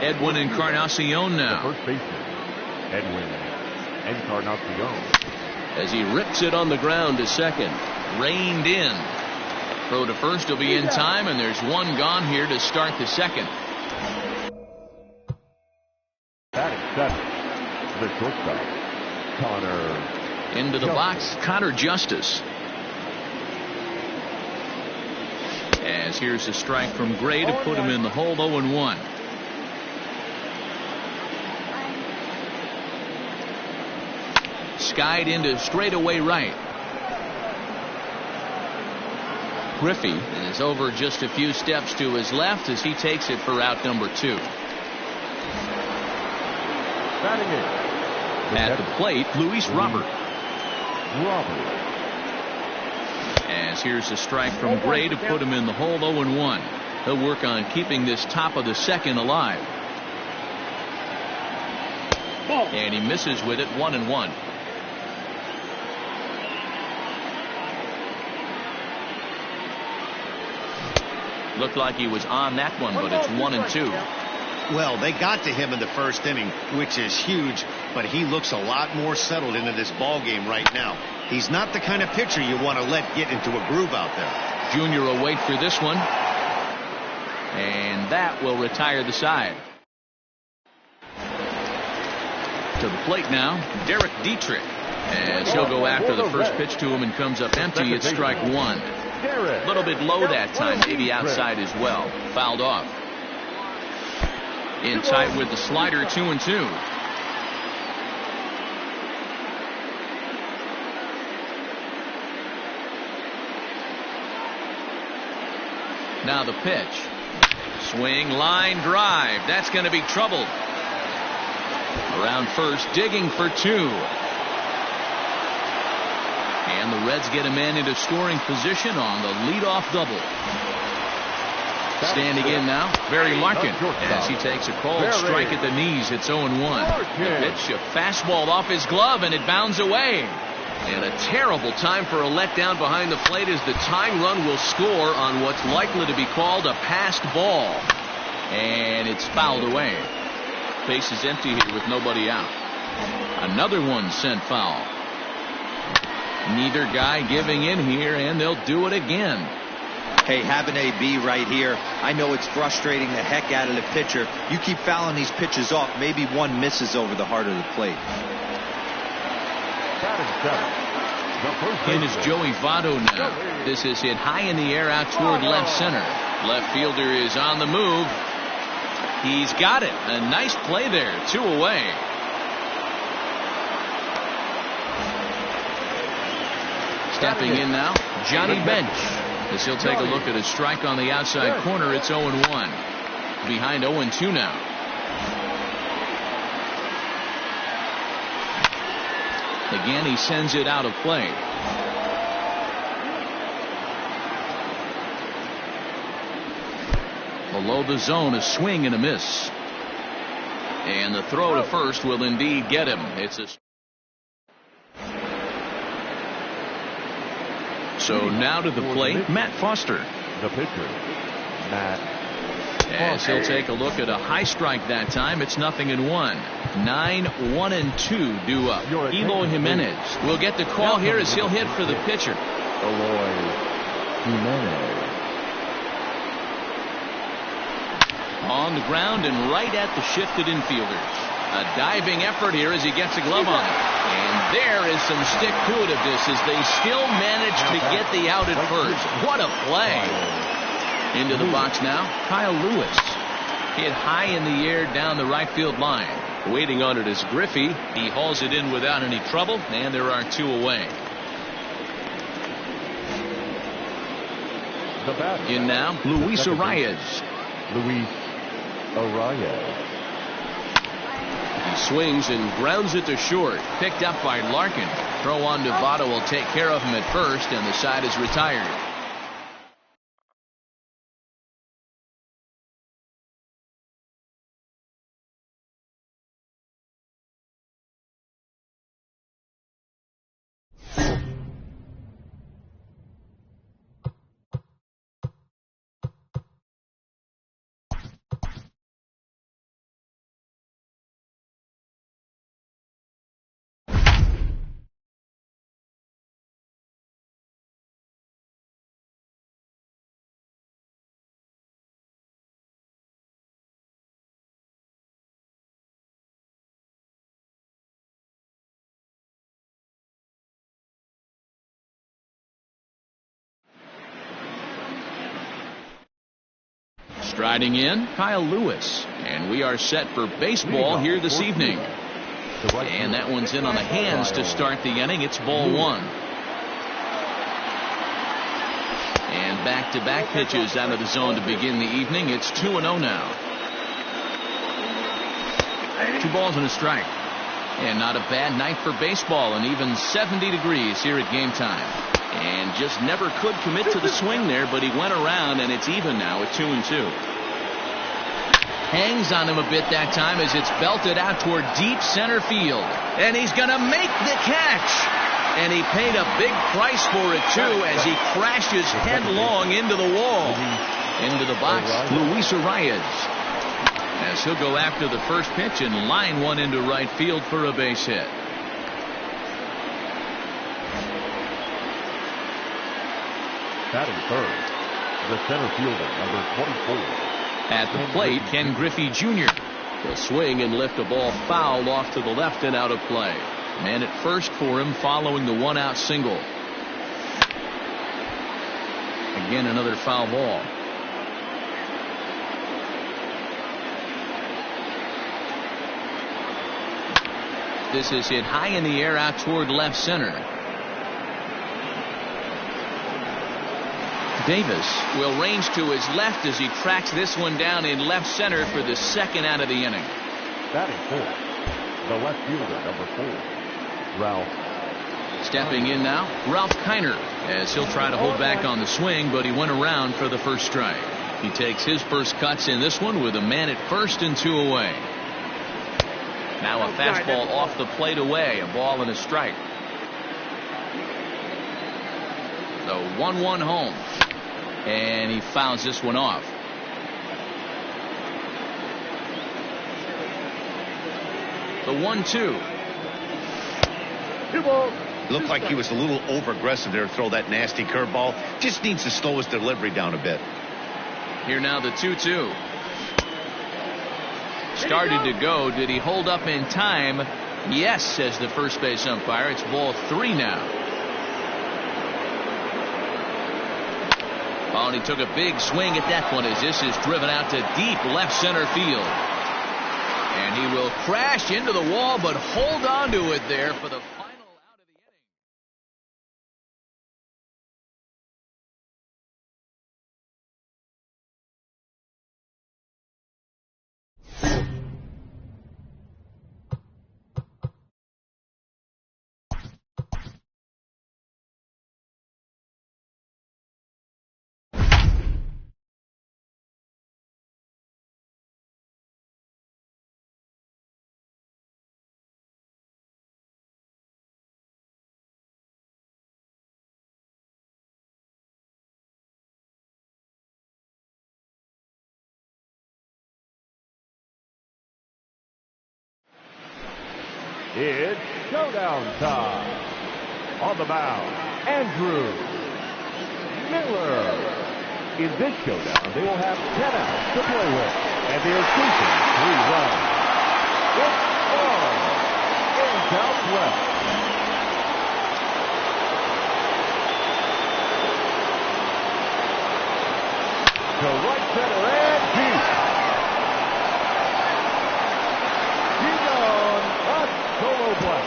Edwin Encarnacion now. The first baseman, Edwin Encarnacion. As he rips it on the ground to second. Reined in. Throw to first will be in time, and there's one gone here to start the second. Batting seventh, the shortstop, Connor. Into the box, Connor Justice. As here's a strike from Gray to put him in the hole. 0-1. Skied into straightaway right. Griffey is over just a few steps to his left as he takes it for out number 2. At the plate, Luis Robert. As here's a strike from Gray to put him in the hole. 0-1. He'll work on keeping this top of the second alive. And he misses with it. 1-1. Looked like he was on that one, but it's 1-2. Well, they got to him in the first inning, which is huge, but he looks a lot more settled into this ball game right now. He's not the kind of pitcher you want to let get into a groove out there. Junior will wait for this one, and that will retire the side. To the plate now, Derek Dietrich, as he'll go after the first pitch to him and comes up empty. It's strike one. A little bit low that time, maybe outside as well. Fouled off. In tight with the slider, 2-2. Now the pitch. Swing, line, drive. That's going to be trouble. Around first, digging for 2. And the Reds get a man into scoring position on the leadoff double. Standing in now, Barry Larkin, as he takes a called strike at the knees. It's 0-1. The pitch, a fastball off his glove, and it bounds away. And a terrible time for a letdown behind the plate as the tying run will score on what's likely to be called a passed ball. And it's fouled away. Base is empty here with nobody out. Another one sent foul. Neither guy giving in here, and they'll do it again. Hey, have an AB right here. I know it's frustrating the heck out of the pitcher. You keep fouling these pitches off, maybe one misses over the heart of the plate. In is Joey Votto now. This is hit high in the air out toward left center. Left fielder is on the move. He's got it. A nice play there. 2 away. Stepping in now, Johnny Bench. As he'll take a look at a strike on the outside corner. It's 0-1. Behind 0-2 now. Again, he sends it out of play. Below the zone, a swing and a miss. And the throw to first will indeed get him. It's a... So now to the plate, Matt Foster. The pitcher, Matt. As he'll take a look at a high strike that time, it's 0-1. 9-1-2 due up. Eloy Jimenez will get the call here as he'll hit for the pitcher. Eloy Jimenez. On the ground and right at the shifted infielders. A diving effort here as he gets a glove on it. And there is some stick-to-itiveness as they still manage to get the out at first. What a play. Into the box now, Kyle Lewis. Hit high in the air down the right field line. Waiting on it is Griffey. He hauls it in without any trouble, and there are 2 away. In now, Luis Arias. Luis Arias. He swings and grounds it to short. Picked up by Larkin. Throw on to Votto will take care of him at first, and the side is retired. Striding in, Kyle Lewis. And we are set for baseball here this evening. And that one's in on the hands to start the inning. It's ball 1. And back-to-back pitches out of the zone to begin the evening. It's 2-0 now. 2 balls and a strike. And not a bad night for baseball, and even 70 degrees here at game time. And just never could commit to the swing there, but he went around, and it's even now at 2-2. Hangs on him a bit that time as it's belted out toward deep center field. And he's going to make the catch. And he paid a big price for it, too, as he crashes headlong into the wall. Into the box, Luis Arias. As he'll go after the first pitch and line one into right field for a base hit. Batting third, the center fielder, number 24. At the plate, Ken Griffey Jr. will swing and lift a ball foul off to the left and out of play. Man at first for him following the 1-out single. Again, another foul ball. This is hit high in the air out toward left center. Davis will range to his left as he tracks this one down in left center for the second out of the inning. Batting fourth, the left fielder, number 4, Ralph. Stepping in now, Ralph Kiner, as he'll try to hold back on the swing, but he went around for the first strike. He takes his first cuts in this one with a man at first and 2 away. Now a fastball off the plate away, a ball and a strike. The 1-1 home. And he fouls this one off. The 1-2. Looked like he was a little over-aggressive there to throw that nasty curveball. Just needs to slow his delivery down a bit. Here now the 2-2. Started to go. Did he hold up in time? Yes, says the first base umpire. It's ball 3 now. Oh, and he took a big swing at that one as this is driven out to deep left center field. And he will crash into the wall, but hold on to it there for the final out of the inning. It's showdown time. On the mound, Andrew Miller. In this showdown, they will have 10 outs to play with, and they are chasing 3 runs. It's on in Southwest. To right center and deep. He's on a solo play.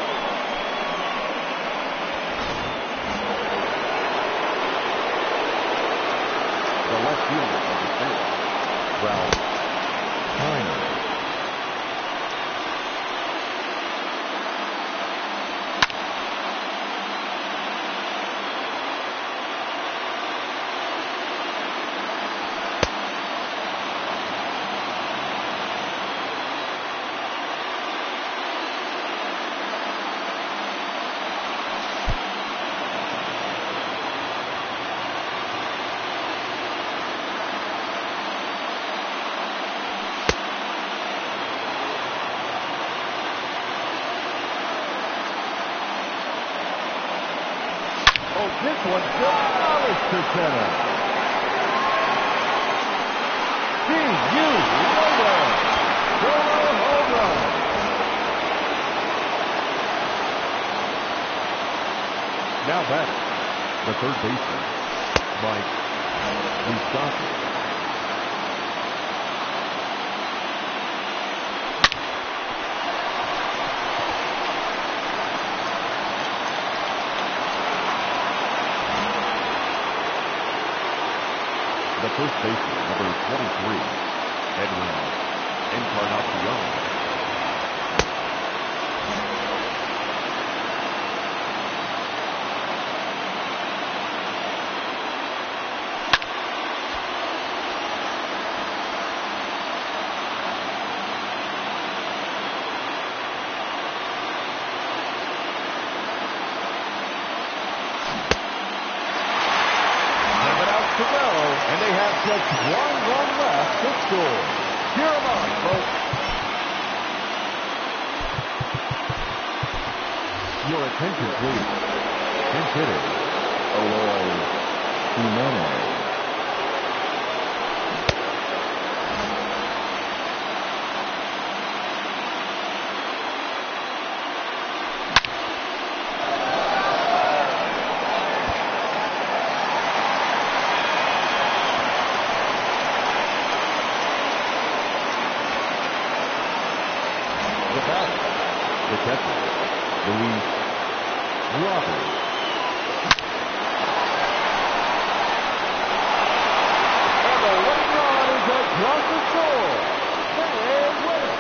The left fielder of the bench, Ralph Tyner. This one demolished to center. D.U. Lower. Solo home run. Now back, the third baseman, Mike Moustakas. The first baseman, number 23, Edwin Encarnacion. To go, and they have just 1 run left to score. Cheer them on, folks. Your attention, please. Consider Eloy Jimenez. The catcher, Luis Roberts. And the late run is across the score. They win it.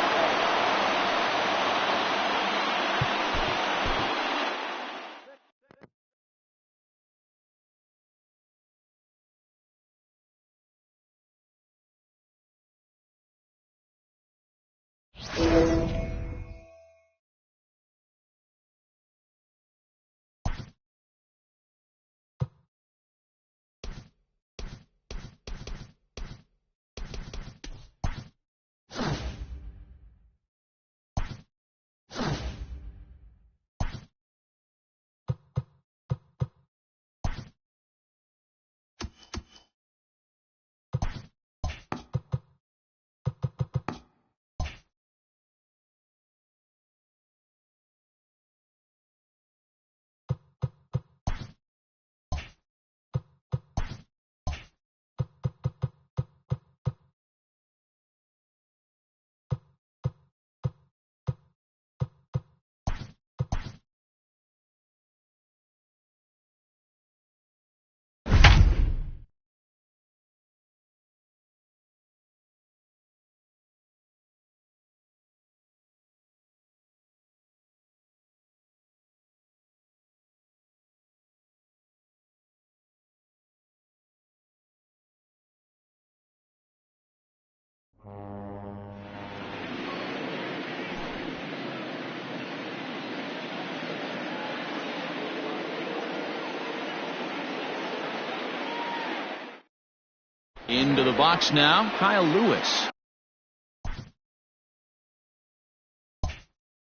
Into the box now, Kyle Lewis.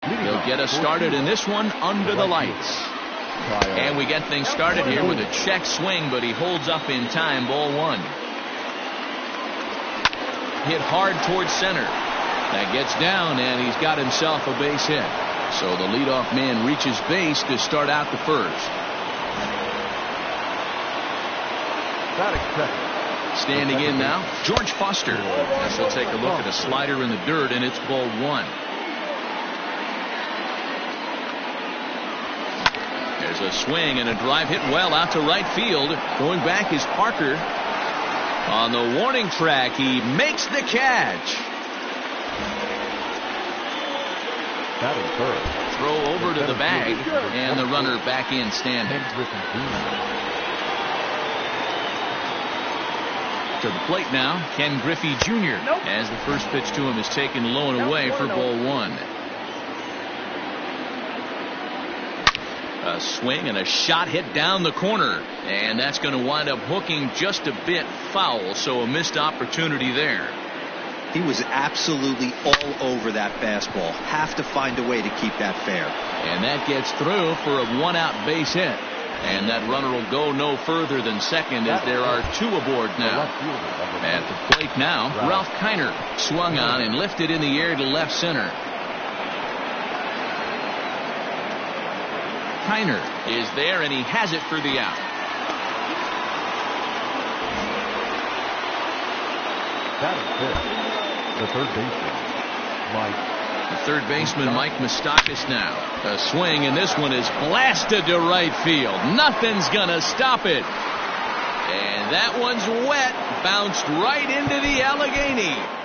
He'll get us started in this one under the lights. And we get things started here with a check swing, but he holds up in time. Ball one. Hit hard towards center. That gets down, and he's got himself a base hit. So the leadoff man reaches base to start out the first. Standing in now, George Foster. As he'll take a look at a slider in the dirt, and it's ball one. There's a swing and a drive hit well out to right field. Going back is Parker. On the warning track, he makes the catch. Throw over to the bag, and the runner back in standing. To the plate now, Ken Griffey Jr. As the first pitch to him is taken low and away for ball one. A swing and a shot hit down the corner, and that's going to wind up hooking just a bit foul, so a missed opportunity there. He was absolutely all over that fastball. Have to find a way to keep that fair. And that gets through for a one-out base hit. And that runner will go no further than second as there are two aboard now. At the plate now, Ralph Kiner swung on and lifted in the air to left center. Kiner is there, and he has it for the out. The third baseman, Mike Moustakas now. A swing, and this one is blasted to right field. Nothing's going to stop it. And that one's wet. Bounced right into the Allegheny.